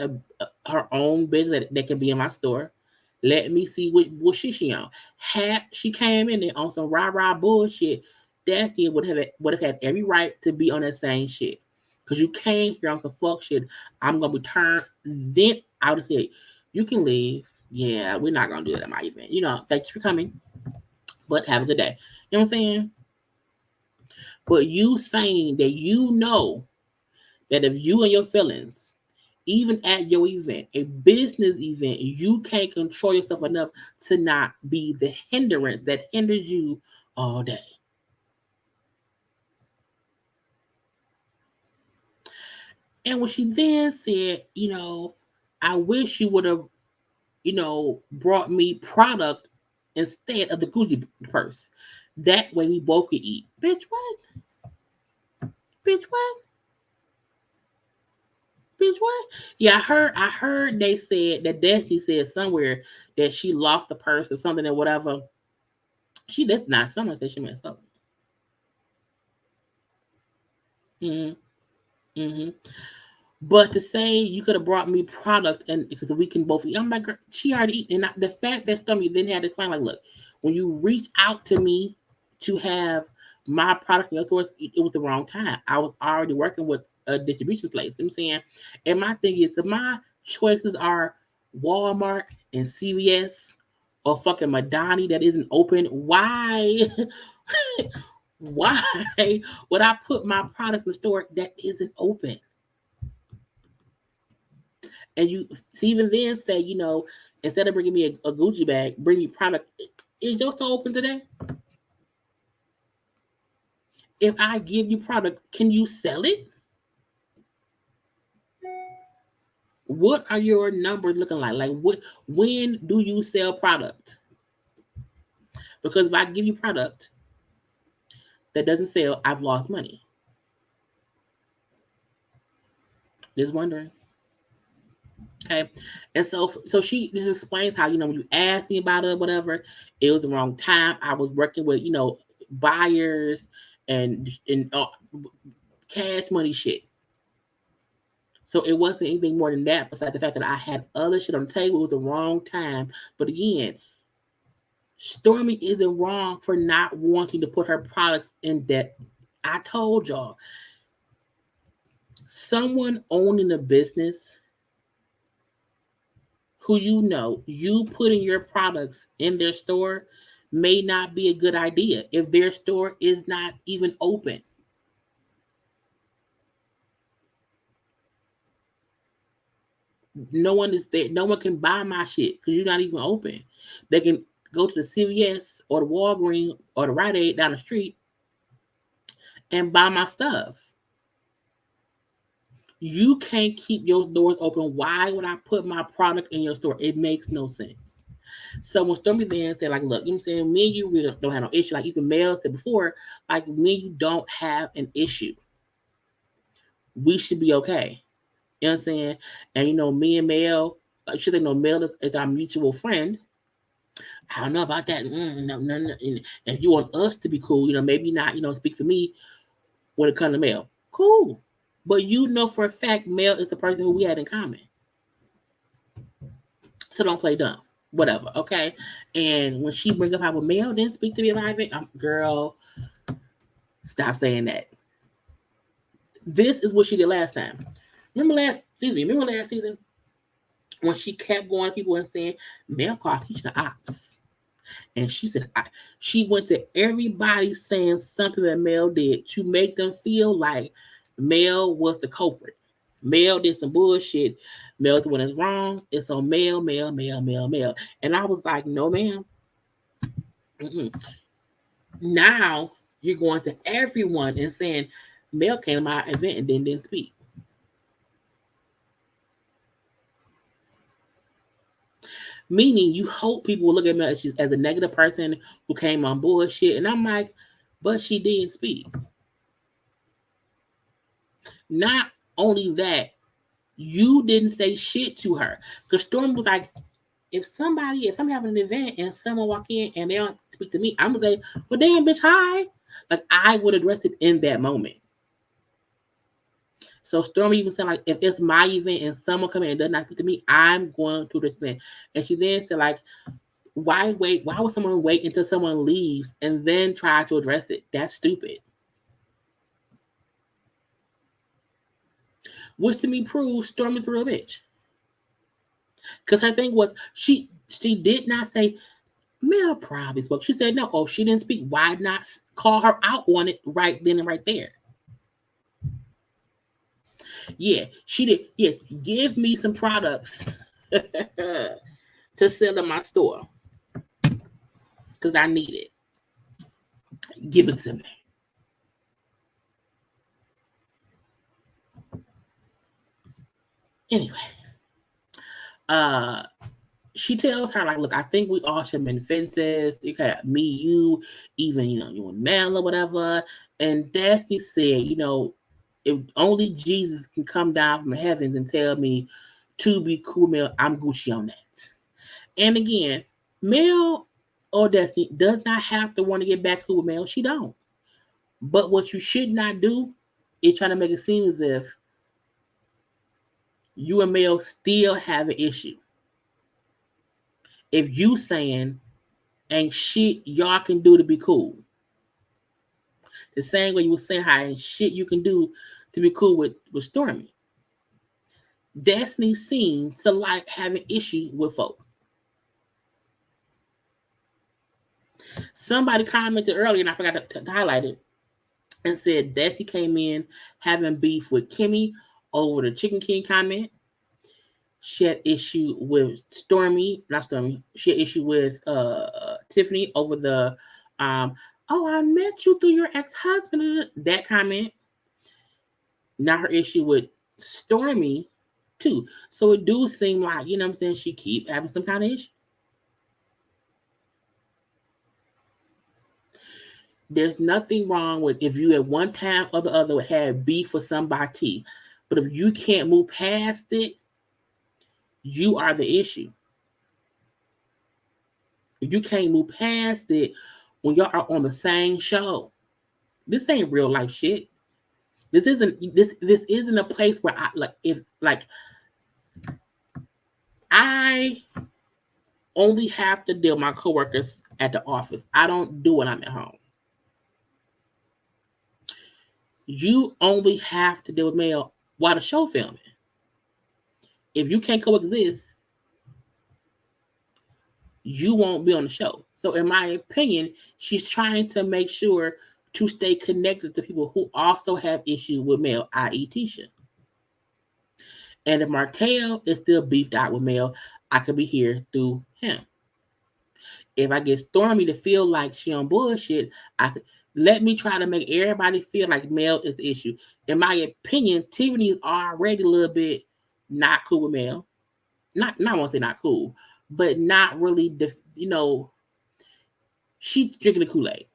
her own business that can be in my store. Let me see what she on. Had she came in there on some rah-rah bullshit, Daphne would have had every right to be on that same shit. Because you came here on some fuck shit. I'm gonna return. Then I would say, you can leave. Yeah, we're not gonna do that at my event. Thanks for coming. But have a good day. You know what I'm saying? But you saying that that if you and your feelings Even at your event, a business event, you can't control yourself enough to not be the hindrance that hinders you all day. And when she then said, I wish you would have, brought me product instead of the Gucci purse. That way we both could eat. Bitch, what? Bitch, what? Bitch, what? Yeah, I heard they said that Destiny said somewhere that she lost the purse or something or whatever. That's not someone said she messed up. Mm-hmm. Mm-hmm. But to say you could have brought me product and because we can both eat, I'm like, girl, she already eat. And the fact that Stormy then had to explain, like, look, when you reach out to me to have my product in your stores, it was the wrong time. I was already working with a distribution place. You know what I'm saying, and my thing is, if my choices are Walmart and CVS or fucking Madani that isn't open, why? Why would I put my products in the store that isn't open? And you even then say, instead of bringing me a Gucci bag, bring me product. Is your store open today? If I give you product, can you sell it? What are your numbers looking like? Like when do you sell product? Because if I give you product that doesn't sell, I've lost money. Just wondering. Okay. And so she just explains how, when you asked me about it or whatever, it was the wrong time. I was working with, buyers and cash money shit. So it wasn't anything more than that, besides the fact that I had other shit on the table at the wrong time. But again, Stormy isn't wrong for not wanting to put her products in debt. I told y'all, someone owning a business who you putting your products in their store may not be a good idea if their store is not even open. No one is there. No one can buy my shit because you're not even open. They can go to the CVS or the Walgreens or the Rite Aid down the street and buy my stuff. You can't keep your doors open. Why would I put my product in your store? It makes no sense. So when Stormy then said, like, look, you know what I'm saying? Me and you really don't have no issue. Like even Mel said before, like me and you don't have an issue. We should be okay. You know what I'm saying? And me and Mel, like she said, Mel is our mutual friend. I don't know about that. No, no, no. If you want us to be cool, maybe not, speak for me when it comes to Mel. Cool. But for a fact, Mel is the person who we had in common. So don't play dumb. Whatever, okay? And when she brings up how Mel didn't speak to me about it, girl, stop saying that. This is what she did last time. Remember last season when she kept going to people and saying, Mel called Tisha the ops. And she said, she went to everybody saying something that Mel did to make them feel like Mel was the culprit. Mel did some bullshit. Mel's when it's wrong. It's on Mel, Mel, Mel, Mel, Mel. And I was like, no, ma'am. Mm-mm. Now you're going to everyone and saying Mel came to my event and then didn't speak. Meaning you hope people will look at me as a negative person who came on bullshit. And I'm like, but she didn't speak. Not only that, you didn't say shit to her. Because Storm was like, if I'm having an event and someone walk in and they don't speak to me, I'm gonna say, well, damn, bitch, hi. Like I would address it in that moment. So Stormy even said, like, if it's my event and someone come in and does not speak to me, I'm going to address it. And she then said, like, why wait? Why would someone wait until someone leaves and then try to address it? That's stupid. Which to me proves Stormy's a real bitch. Because her thing was she did not say Mel probably spoke. She said no. Oh, she didn't speak. Why not call her out on it right then and right there? Yeah, she did. Yes, give me some products to sell in my store because I need it. Give it to me. Anyway, uh, she tells her like, look, I think we all should mend fences. Okay, me, you, even you and Mel or whatever. And Destiny said, if only Jesus can come down from heavens and tell me to be cool, Mel, I'm Gucci on that. And again, Mel or Destiny does not have to want to get back cool with Mel. She don't. But what you should not do is try to make it seem as if you and Mel still have an issue. If you saying ain't shit y'all can do to be cool. The same way you were saying how ain't shit you can do to be cool with Stormy. Destiny seems to like having issues with folk. Somebody commented earlier, and I forgot to highlight it, and said Destiny came in having beef with Kimmy over the Chicken King comment. She had issue with not Stormy. She had issue with Tiffany over the oh, I met you through your ex-husband. That comment. Now her issue with Stormy too. So it do seem like, what I'm saying, she keep having some kind of issue. There's nothing wrong with if you at one time or the other had beef with somebody. But if you can't move past it, you are the issue. If you can't move past it when y'all are on the same show, this ain't real life shit. This isn't a place where I only have to deal with my coworkers at the office. I don't do it when I'm at home. You only have to deal with Mel while the show filming. If you can't coexist, you won't be on the show. So in my opinion, she's trying to make sure to stay connected to people who also have issues with Mel, i.e. Tisha. And if Martel is still beefed out with Mel, I could be here through him. If I get Stormy to feel like she on bullshit, let me try to make everybody feel like Mel is the issue. In my opinion, Tiffany is already a little bit not cool with Mel. Not I won't say not cool, but not really, she's drinking the Kool-Aid.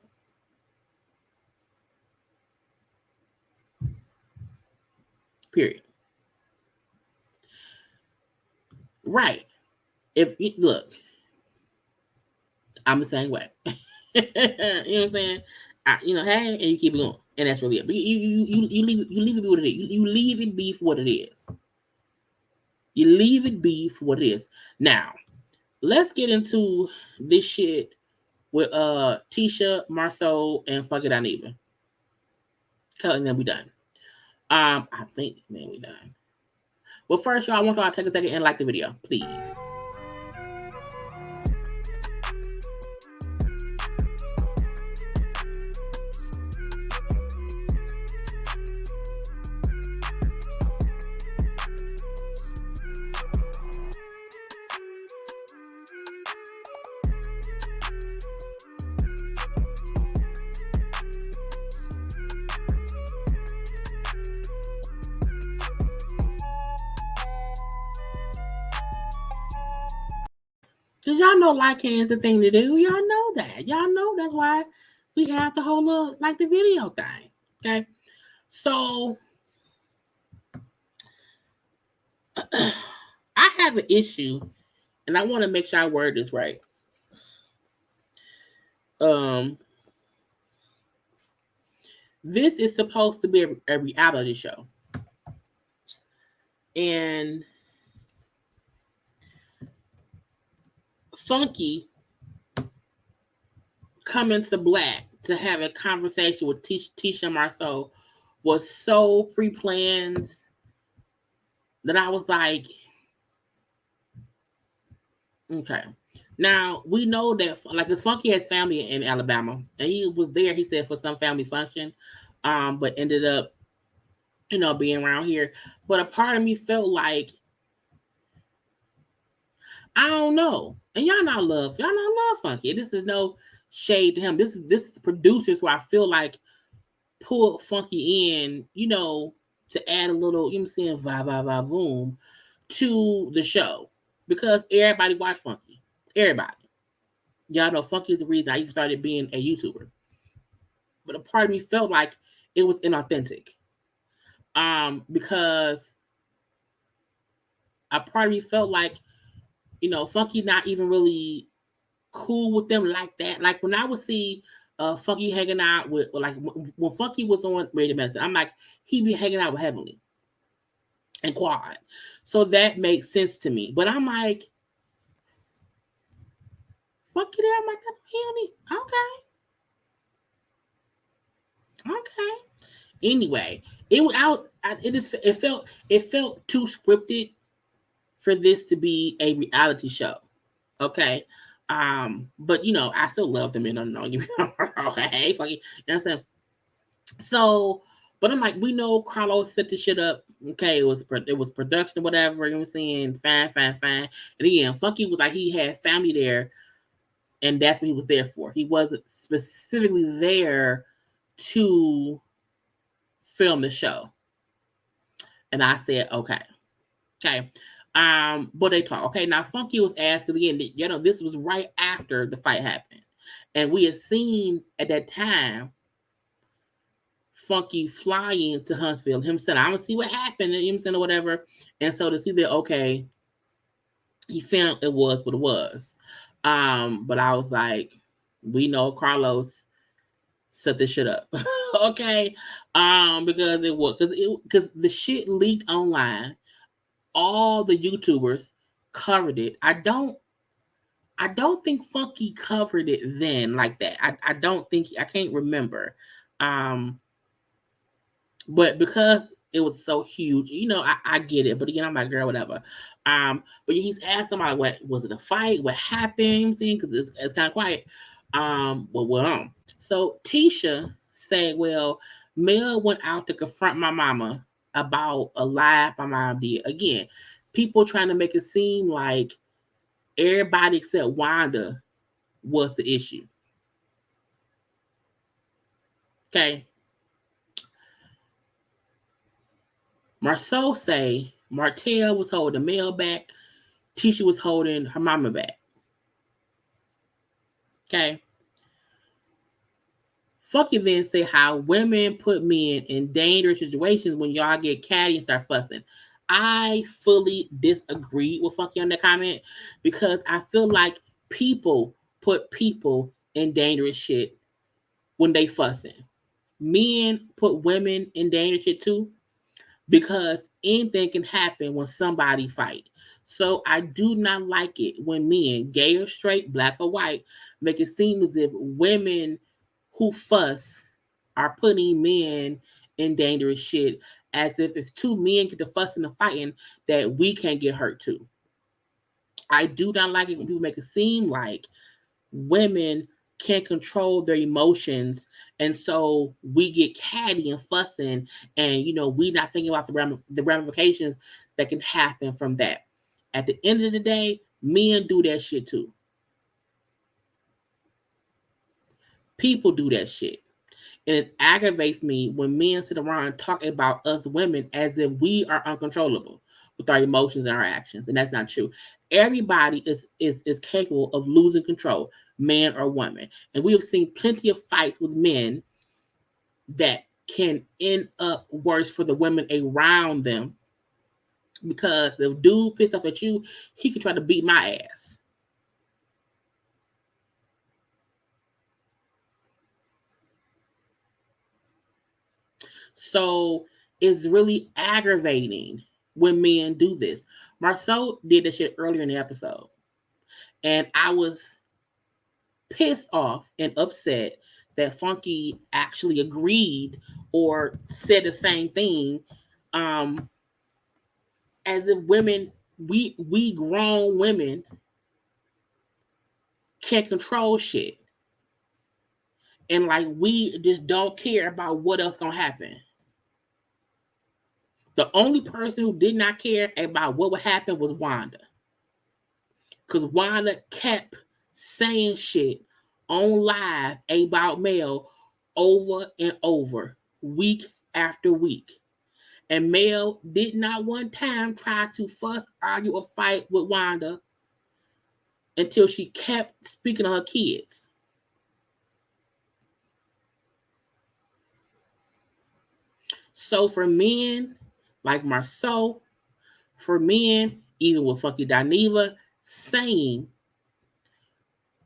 Period. Right. Look, I'm the same way. You know what I'm saying? Hey, and you keep it going, and that's really it. But you leave it be what it is. You leave it be for what it is. You leave it be for what it is. Now, let's get into this shit with Tisha, Marceau, and fuck it, Dineva. And then we done. I think then we done. Well, first, y'all, I want y'all to take a second and like the video, please. Because y'all know liking is the thing to do. Y'all know that. Y'all know that's why we have the whole like the video thing. Okay. So I have an issue, and I want to make sure I word this right. This is supposed to be a reality show. And Funky coming to Black to have a conversation with Tisha and Marceau was so pre-planned that I was like, okay. Now, we know that, like, because Funky has family in Alabama, and he was there, he said, for some family function, but ended up being around here. But a part of me felt like, I don't know. And y'all not love Funky. This is no shade to him. This is producers who I feel like pulled Funky in, to add a little, boom to the show. Because everybody watched Funky. Everybody. Y'all know Funky is the reason I even started being a YouTuber. But a part of me felt like it was inauthentic. Because a part of me felt like, Funky not even really cool with them like that. Like when I would see Funky hanging out with, like when Funky was on Radio Medicine, I'm like, he be hanging out with Heavenly and Quad. So that makes sense to me. But I'm like, Funky there? I'm like, okay. Okay. Anyway, it was out. It felt too scripted for this to be a reality show. Okay. But I still love them and don't get me wrong. Okay, fucking, you know what I'm saying? So, but I'm like, we know Carlos set the shit up. Okay, it was production, whatever. You know what I'm saying? Fine. And again, Funky was like he had family there, and that's what he was there for. He wasn't specifically there to film the show. And I said, okay. But they talk. Okay, now Funky was asked again. This was right after the fight happened, and we had seen at that time Funky flying to Huntsville. Him saying, "I'm gonna see what happened," and him saying or whatever. And so to see that, okay, he found it was what it was. But I was like, we know Carlos set this shit up, okay? Because the shit leaked online. All the YouTubers covered it. I don't think Funky covered it then like that. I don't think I can't remember. But because it was so huge, I get it. But again, I'm like, girl, whatever. But he's asked somebody, what was it, a fight? What happened? Because it's kind of quiet. So Tisha said, well, Mel went out to confront my mama about a lie my mom did. Again, people trying to make it seem like everybody except Wanda was the issue. Okay. Marceau say Martel was holding Mel back. Tisha was holding her mama back. Okay. Funky then say how women put men in dangerous situations when y'all get catty and start fussing. I fully disagree with Funky on that comment because I feel like people put people in dangerous shit when they fussing. Men put women in dangerous shit too because anything can happen when somebody fight. So I do not like it when men, gay or straight, black or white, make it seem as if women who fuss are putting men in dangerous shit, as if two men get to fussing and fighting, that we can't get hurt too. I do not like it when people make it seem like women can't control their emotions, and so we get catty and fussing, and we not thinking about the ramifications that can happen from that. At the end of the day, men do that shit too. People do that shit. And it aggravates me when men sit around and talk about us women as if we are uncontrollable with our emotions and our actions. And that's not true. Everybody is capable of losing control, man or woman. And we have seen plenty of fights with men that can end up worse for the women around them. Because if dude pissed off at you, he can try to beat my ass. So it's really aggravating when men do this. Marceau did this shit earlier in the episode. And I was pissed off and upset that Funky actually agreed or said the same thing. As if women, we grown women can't control shit. And like we just don't care about what else gonna happen. The only person who did not care about what would happen was Wanda. Because Wanda kept saying shit on live about Mel over and over, week after week. And Mel did not one time try to fuss, argue, or fight with Wanda until she kept speaking on her kids. So for men like Marceau, for men, even with fucking Dineva, saying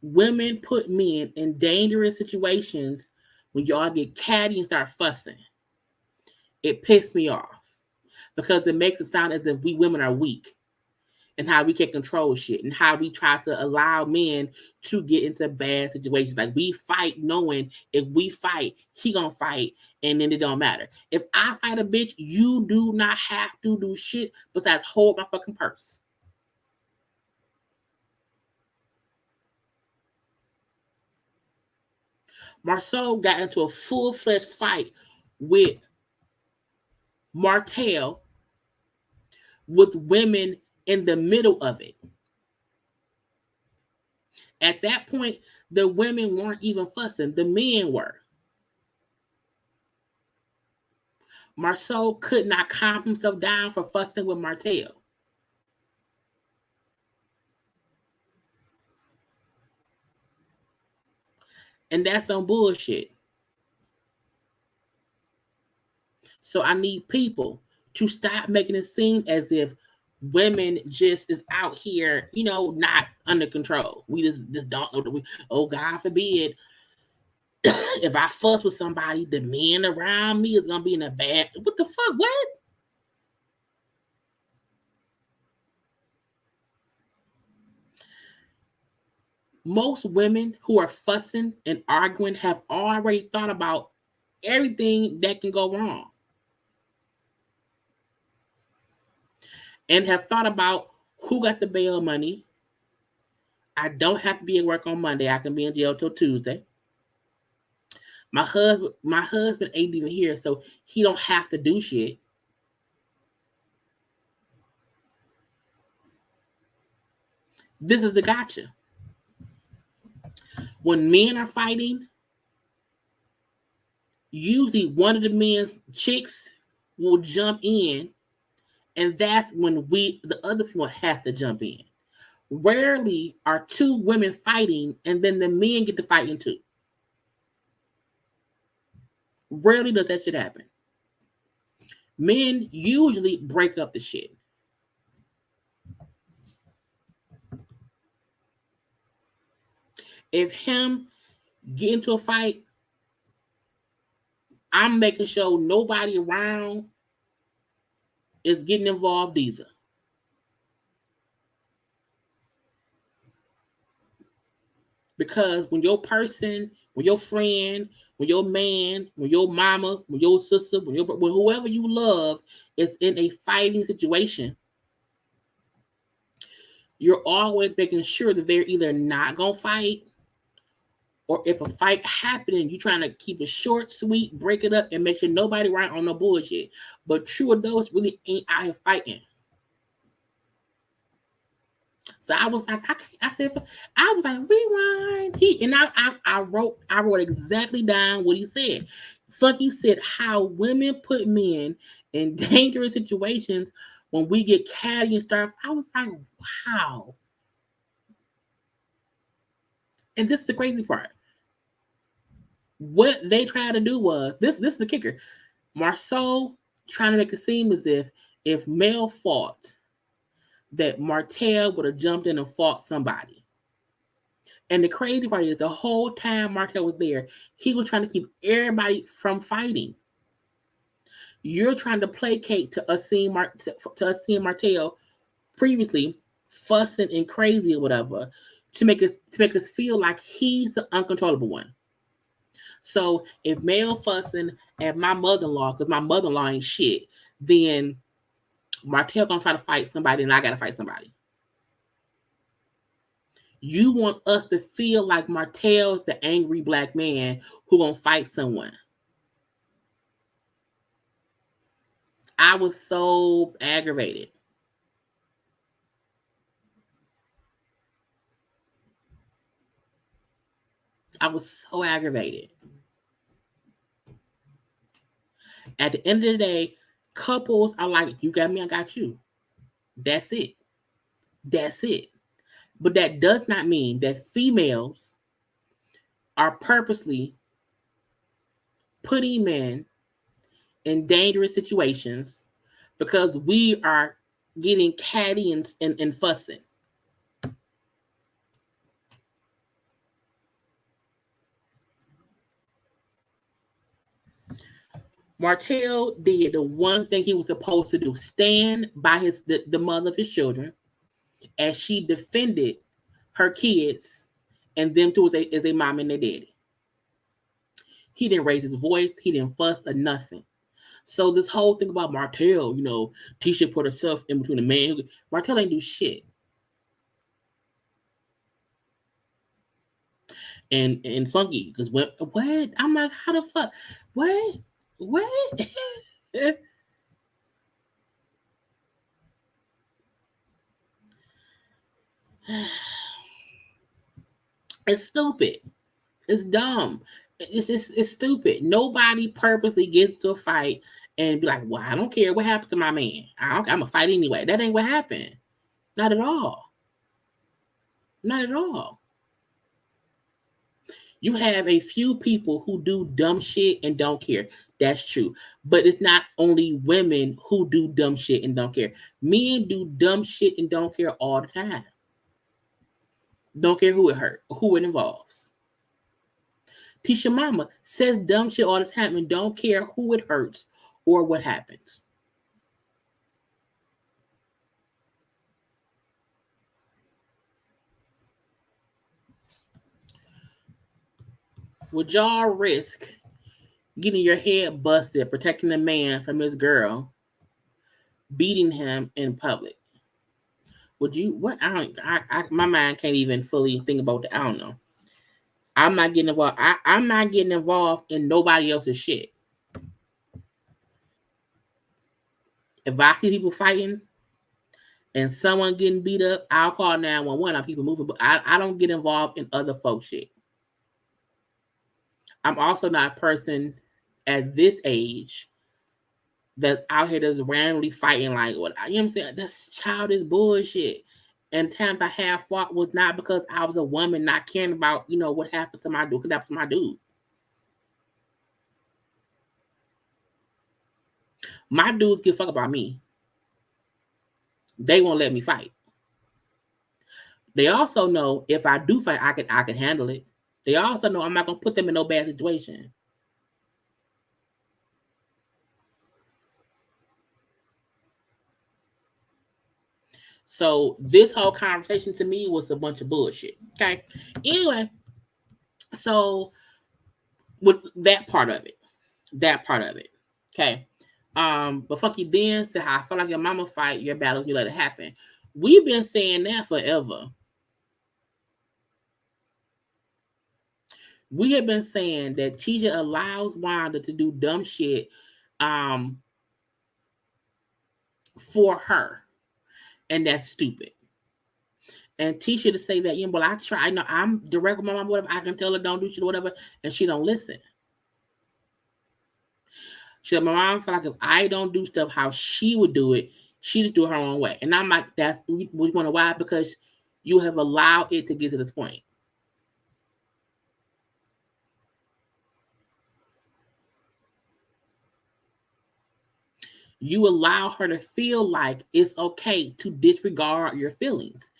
women put men in dangerous situations when y'all get catty and start fussing, it pissed me off. Because it makes it sound as if we women are weak and how we can control shit and how we try to allow men to get into bad situations. Like we fight knowing if we fight, he gonna fight and then it don't matter. If I fight a bitch, you do not have to do shit besides hold my fucking purse. Marceau got into a full-fledged fight with Martel with women in the middle of it. At that point, the women weren't even fussing. The men were. Marceau could not calm himself down for fussing with Martel. And that's some bullshit. So I need people to stop making it seem as if women just is out here, not under control. We just don't know that we, oh, God forbid, if I fuss with somebody, the men around me is going to be in a bad, what the fuck, what? Most women who are fussing and arguing have already thought about everything that can go wrong. And have thought about who got the bail money. I don't have to be at work on Monday. I can be in jail till Tuesday. My husband ain't even here, so he don't have to do shit. This is the gotcha. When men are fighting, usually one of the men's chicks will jump in, and that's when the other people have to jump in. Rarely are two women fighting and then the men get to fighting too. Rarely does that shit happen. Men usually break up the shit. If him get into a fight, I'm making sure nobody around is getting involved either. Because when your person, when your friend, when your man, when your mama, when your sister, when whoever you love is in a fighting situation, you're always making sure that they're either not gonna fight, or if a fight happening, you're trying to keep it short, sweet, break it up, and make sure nobody right on no bullshit. But true adults really ain't out here fighting. So I was like, I was like, rewind. I wrote exactly down what he said. He said how women put men in dangerous situations when we get catty and stuff. I was like, wow. And this is the crazy part. What they tried to do was this is the kicker. Marceau trying to make it seem as if Mel fought, that Martel would have jumped in and fought somebody. And the crazy part is the whole time Martel was there, he was trying to keep everybody from fighting. You're trying to placate to us seeing Martel previously fussing and crazy or whatever to make us feel like he's the uncontrollable one. So if Mel fussing at my mother-in-law because my mother-in-law ain't shit, then Martel gonna try to fight somebody and I gotta fight somebody. You want us to feel like Martel's the angry black man who gonna fight someone. I was so aggravated. I was so aggravated. At the end of the day, couples are like, you got me, I got you. That's it. That's it. But that does not mean that females are purposely putting men in dangerous situations because we are getting catty and fussing. Martel did the one thing he was supposed to do: stand by the mother of his children as she defended her kids and them too as they mom and their daddy. He didn't raise his voice. He didn't fuss or nothing. So this whole thing about Martel, Tisha put herself in between the man. Martel ain't do shit. And funky because what I'm like, how the fuck what it's stupid. It's dumb. It's stupid. Nobody purposely gets to a fight and be like, well, I don't care what happens to my man. I'm gonna fight anyway. That ain't what happened. Not at all. Not at all. You have a few people who do dumb shit and don't care. That's true. But it's not only women who do dumb shit and don't care. Men do dumb shit and don't care all the time. Don't care who it hurt, who it involves. Tisha Mama says dumb shit all the time and don't care who it hurts or what happens. Would y'all risk getting your head busted protecting a man from his girl beating him in public? Would you? What? My mind can't even fully think about that. I don't know. I'm not getting involved. I'm not getting involved in nobody else's shit. If I see people fighting and someone getting beat up, I'll call 911 on people moving. But I don't get involved in other folks' shit. I'm also not a person at this age that's out here that's randomly fighting like what you know what I'm saying? That's childish bullshit. And times I have fought was not because I was a woman not caring about, what happened to my dude, because that was my dude. My dudes give a fuck about me. They won't let me fight. They also know if I do fight, I can handle it. They also know I'm not gonna put them in no bad situation. So this whole conversation to me was a bunch of bullshit. Okay. Anyway, so with that part of it. Okay. But fuck you then said how I feel like your mama fight your battles, you let it happen. We've been saying that forever. We have been saying that Tisha allows Wanda to do dumb shit for her. And that's stupid. And Tisha to say that, well, I try, I'm direct with my mom, whatever, I can tell her don't do shit or whatever, and she don't listen. She said, my mom felt like if I don't do stuff how she would do it, she just do it her own way. And I'm like, we wonder why? Because you have allowed it to get to this point. You allow her to feel like it's okay to disregard your feelings.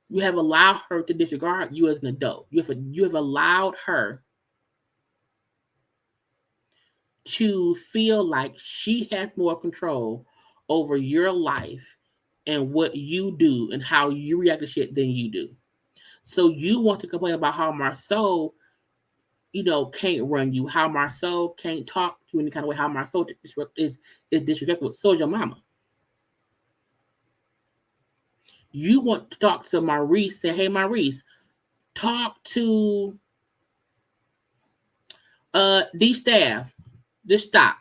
You have allowed her to disregard you as an adult. You have allowed her to feel like she has more control over your life and what you do and how you react to shit than you do. So you want to complain about how Marceau, can't run you, how Marceau can't talk to you any kind of way, how Marceau is disrespectful. So is your mama. You want to talk to Maurice, say, hey, Maurice, talk to these staff. Just stop.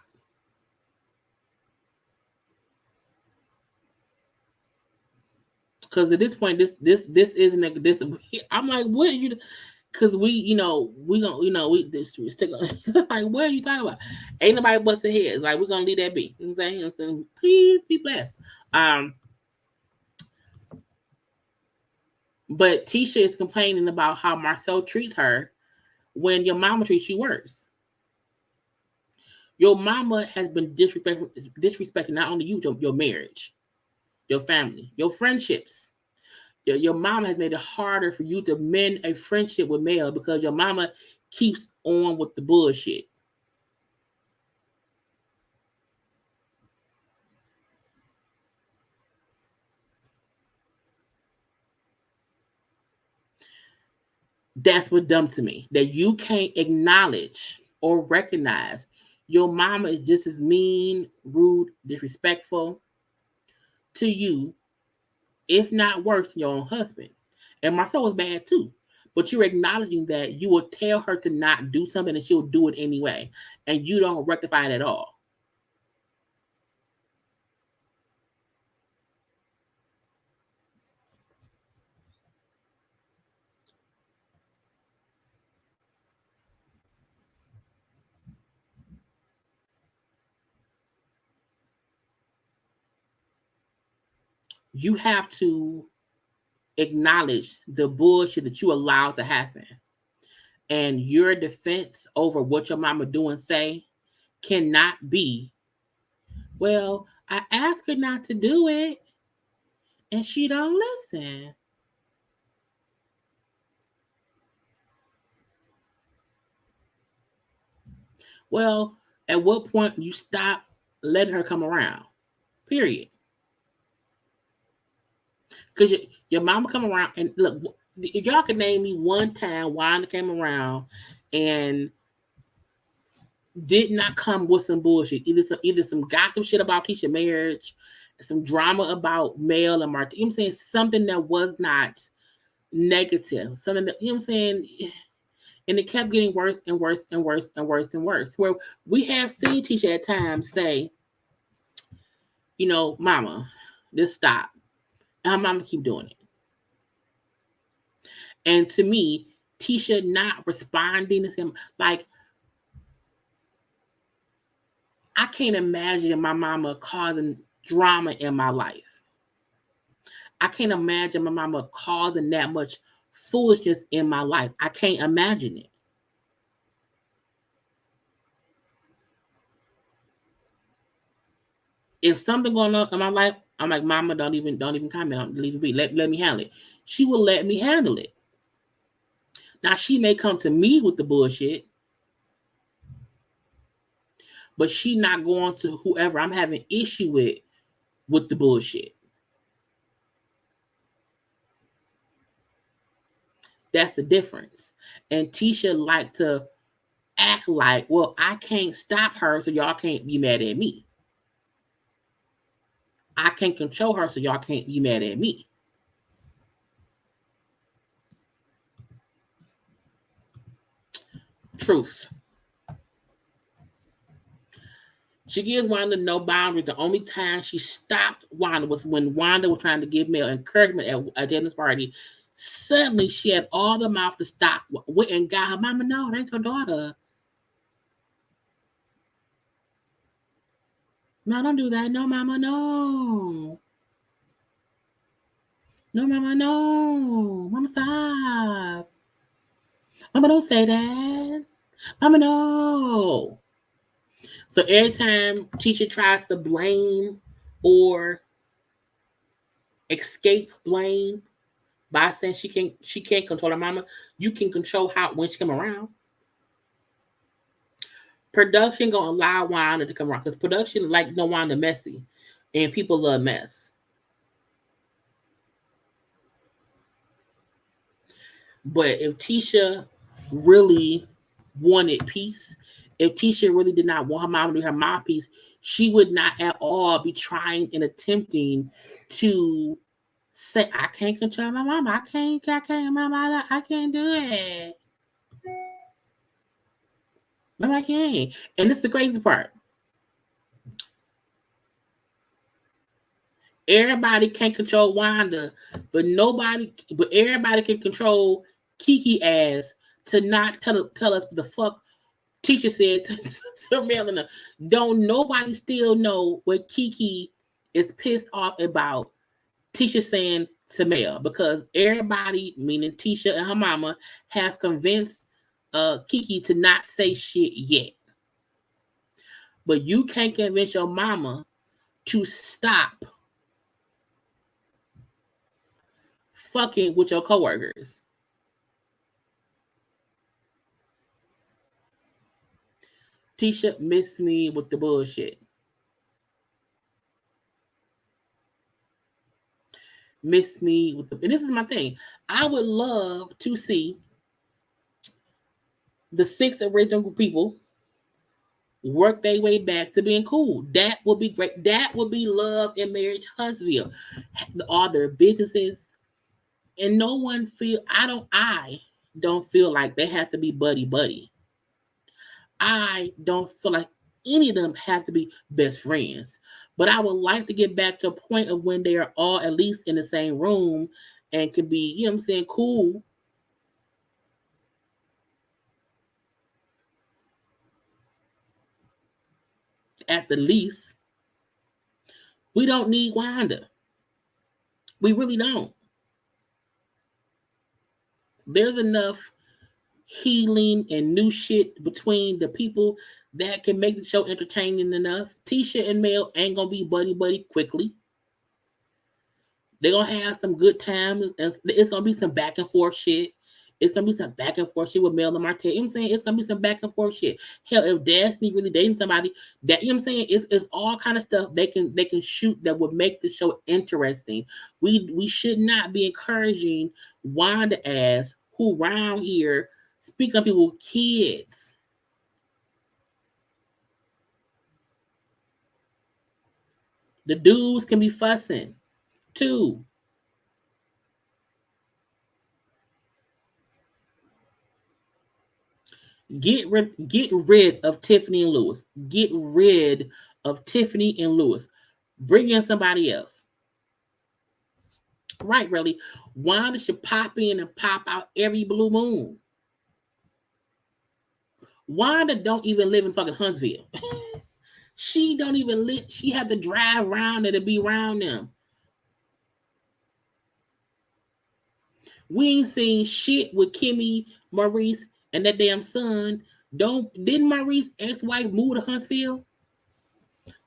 Because at this point, this isn't a, this. I'm like, what are you? Because we gonna, we this stick. Like, what are you talking about? Ain't nobody busting heads. Like, we're gonna leave that be. You know what I'm saying? I'm saying, please be blessed. But Tisha is complaining about how Marcel treats her when your mama treats you worse. Your mama has been disrespecting not only you, your marriage, your family, your friendships. Your mama has made it harder for you to mend a friendship with Mel because your mama keeps on with the bullshit. That's what's dumb to me. That you can't acknowledge or recognize your mama is just as mean, rude, disrespectful to you, if not worse, than your own husband. And Marcel was bad too. But you're acknowledging that you will tell her to not do something and she'll do it anyway. And you don't rectify it at all. You have to acknowledge the bullshit that you allowed to happen. And your defense over what your mama do and say cannot be, well, I asked her not to do it and she don't listen. Well, at what point you stop letting her come around? Period. Because your mama come around and look, if y'all can name me one time Wanda came around and did not come with some bullshit. Either some gossip shit about Tisha marriage, some drama about Mel and Martel. You know what I'm saying? Something that was not negative. Something that, you know what I'm saying? And it kept getting worse and worse and worse and worse and worse. Where we have seen Tisha at times say, mama, just stop. And her mama keep doing it. And to me, Tisha not responding to him, like, I can't imagine my mama causing drama in my life. I can't imagine my mama causing that much foolishness in my life. I can't imagine it. If something going on in my life, I'm like, mama, don't even comment on it. Leave it be. Let me handle it. She will let me handle it. Now she may come to me with the bullshit, but she not going to whoever I'm having issue with the bullshit. That's the difference. And Tisha like to act like, well, I can't stop her, so y'all can't be mad at me. I can't control her, so y'all can't be mad at me. Truth. She gives Wanda no boundaries. The only time she stopped Wanda was when Wanda was trying to give Mel encouragement at Dennis' party. Suddenly, she had all the mouth to stop. Went and got her mama. No, that ain't your daughter. No, don't do that. No, mama, no. No, mama, no. Mama, stop. Mama, don't say that. Mama, no. So every time Tisha tries to blame or escape blame by saying she can't control her mama, you can control how when she come around. Production gonna allow Wanda to come around because production like no Wanda messy, and people love mess. But if Tisha really wanted peace, if Tisha really did not want her mom to be her mouthpiece, she would not at all be trying and attempting to say, I can't control my mama. I can't do it. No, I can't. And this is the crazy part. Everybody can't control Wanda, but everybody can control Kiki ass to not tell us the fuck Tisha said to Mel and don't nobody still know what Kiki is pissed off about Tisha saying to Mel, because everybody, meaning Tisha and her mama, have convinced Kiki to not say shit yet. But you can't convince your mama to stop fucking with your coworkers. Tisha missed me with the bullshit. Missed me with the, and this is my thing. I would love to see the 6 original people work their way back to being cool. That would be great. That would be love and marriage Huntsville. All their businesses, and no one feel. I don't feel like they have to be buddy buddy. I don't feel like any of them have to be best friends. But I would like to get back to a point of when they are all at least in the same room and can be, you know what I'm saying, cool. At the least, we don't need Wanda. We really don't. There's enough healing and new shit between the people that can make the show entertaining enough. Tisha and Mel ain't gonna be buddy buddy quickly. They're gonna have some good times, and it's gonna be some back and forth shit. It's gonna be some back and forth shit with Mel and Martel. You know what I'm saying? It's gonna be some back and forth shit. Hell, if Destiny really dating somebody, that, you know what I'm saying, it's all kind of stuff they can shoot that would make the show interesting. We should not be encouraging Wanda ass who around here speaking of people kids. The dudes can be fussing too. Get rid of Tiffany and Lewis. Get rid of Tiffany and Lewis. Bring in somebody else. Right, really. Wanda should pop in and pop out every blue moon. Wanda don't even live in fucking Huntsville. She don't even live. She had to drive around there to be around them. We ain't seen shit with Kimmy, Maurice, and that damn son. Didn't Maurice ex-wife move to Huntsville?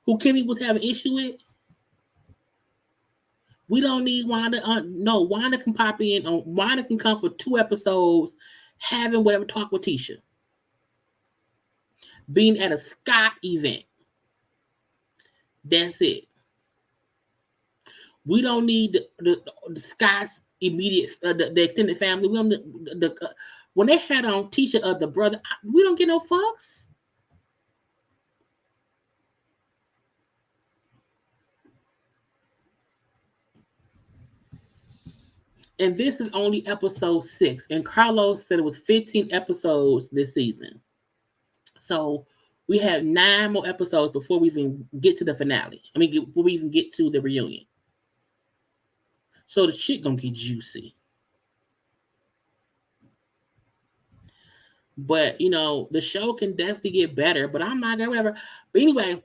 Who Kimmy was having issue with? We don't need Wanda. No, Wanda can pop in. Wanda can come for 2 episodes, having whatever talk with Tisha. Being at a Scott event. That's it. We don't need the Scott's immediate, the extended family. We don't when they had on Tisha of the brother, we don't get no fucks. And this is only episode 6. And Carlos said it was 15 episodes this season. So we have 9 more episodes before we even get to the finale. Before we even get to the reunion. So the shit gonna get juicy. But, the show can definitely get better. But I'm not gonna whatever. But anyway,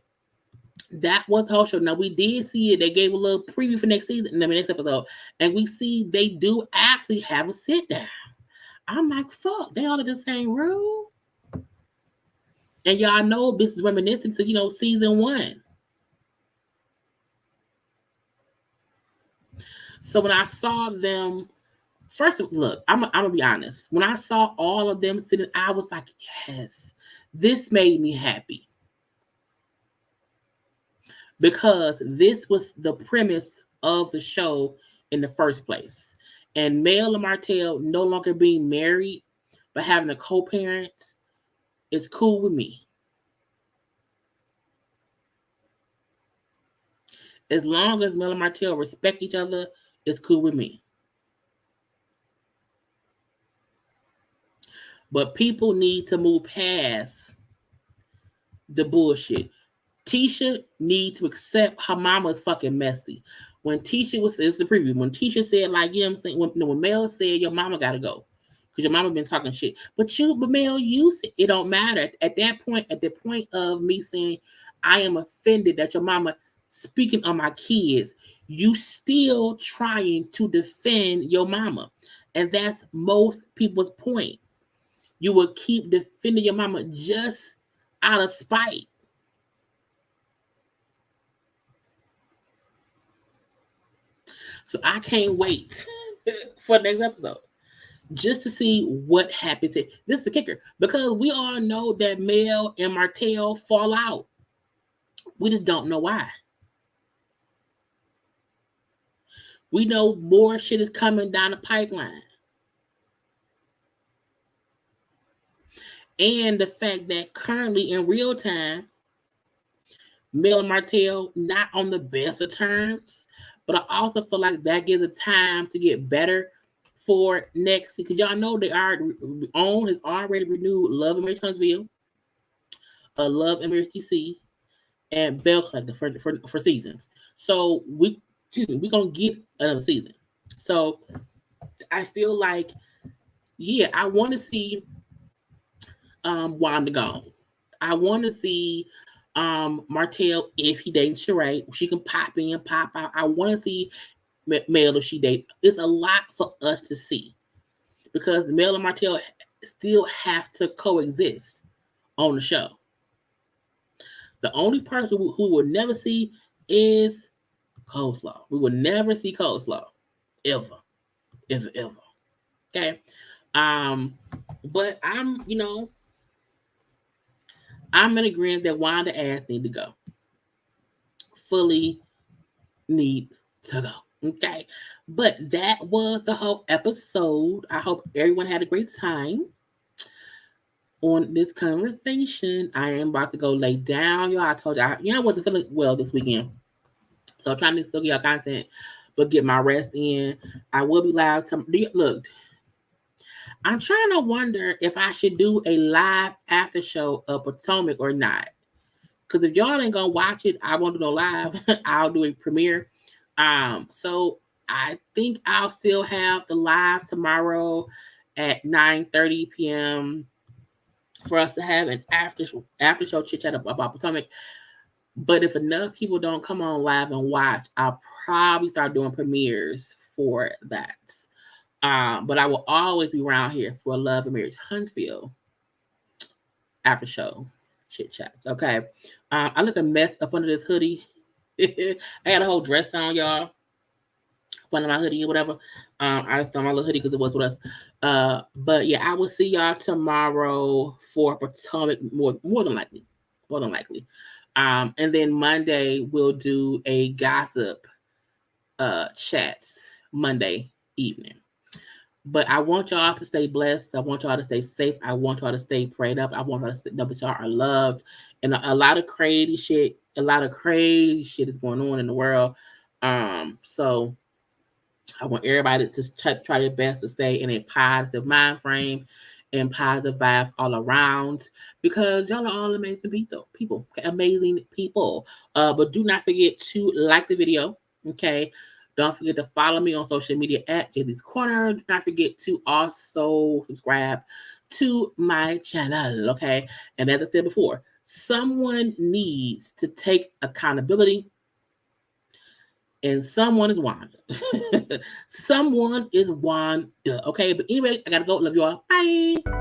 that was the whole show. Now, we did see it. They gave a little preview for next season, and then the next episode. And we see they do actually have a sit down. I'm like, fuck, they all in the same room. And y'all know this is reminiscent to, season 1. So when I saw them, first, look, I'm going to be honest. When I saw all of them sitting, I was like, yes, this made me happy. Because this was the premise of the show in the first place. And Mel and Martel no longer being married, but having a co-parent is cool with me. As long as Mel and Martel respect each other, it's cool with me. But people need to move past the bullshit. Tisha needs to accept her mama is fucking messy. When Tisha was, it's the preview. When Tisha said, like, you know what I'm saying, when Mel said your mama gotta go. Because your mama been talking shit. But Mel, you said it don't matter. At the point of me saying I am offended that your mama speaking on my kids, you still trying to defend your mama. And that's most people's point. You will keep defending your mama just out of spite. So I can't wait for the next episode just to see what happens here. This is the kicker because we all know that Mel and Martel fall out. We just don't know why. We know more shit is coming down the pipeline. And the fact that currently in real time, Mel and Martel not on the best of terms, but I also feel like that gives a time to get better for next because y'all know they are OWN has already renewed Love and Marriage Huntsville, Love and Marriage DC, and Bell Collector for seasons. So we gonna get another season. So I feel like I want to see Wanda gone. I want to see Martel if he dates Sheree. She can pop in, pop out. I want to see Mel if she date. It's a lot for us to see because Mel and Martel still have to coexist on the show. The only person who we'll never see is coleslaw. We will never see coleslaw ever. Okay. But I'm in agreement that Wanda ass need to go. Fully need to go. Okay. But that was the whole episode. I hope everyone had a great time on this conversation. I am about to go lay down, y'all. I told you, I wasn't feeling well this weekend. So I'm trying to still get y'all content, but get my rest in. I will be live. Look, I'm trying to wonder if I should do a live after show of Potomac or not. Because if y'all ain't gonna watch it, I won't do no live. I'll do a premiere. So I think I'll still have the live tomorrow at 9:30 p.m. for us to have an after show chit chat about Potomac. But if enough people don't come on live and watch, I'll probably start doing premieres for that. But I will always be around here for Love and Marriage Huntsville after show chit chats. Okay. I look a mess up under this hoodie. I got a whole dress on, y'all. Under my hoodie or whatever. I just thought my little hoodie because it was with us. But yeah, I will see y'all tomorrow for Potomac more than likely. More than likely. And then Monday we'll do a gossip chats Monday evening. But I want y'all to stay blessed. I want y'all to stay safe. I want y'all to stay prayed up. I want y'all to know that y'all are loved. And a lot of crazy shit is going on in the world. So I want everybody to try their best to stay in a positive mind frame and positive vibes all around because y'all are all amazing people, amazing people. But do not forget to like the video, okay? Don't forget to follow me on social media at JayLeesCorner. Do not forget to also subscribe to my channel, okay? And as I said before, someone needs to take accountability, and someone is Wanda. Someone is Wanda, okay? But anyway, I gotta go. Love you all. Bye.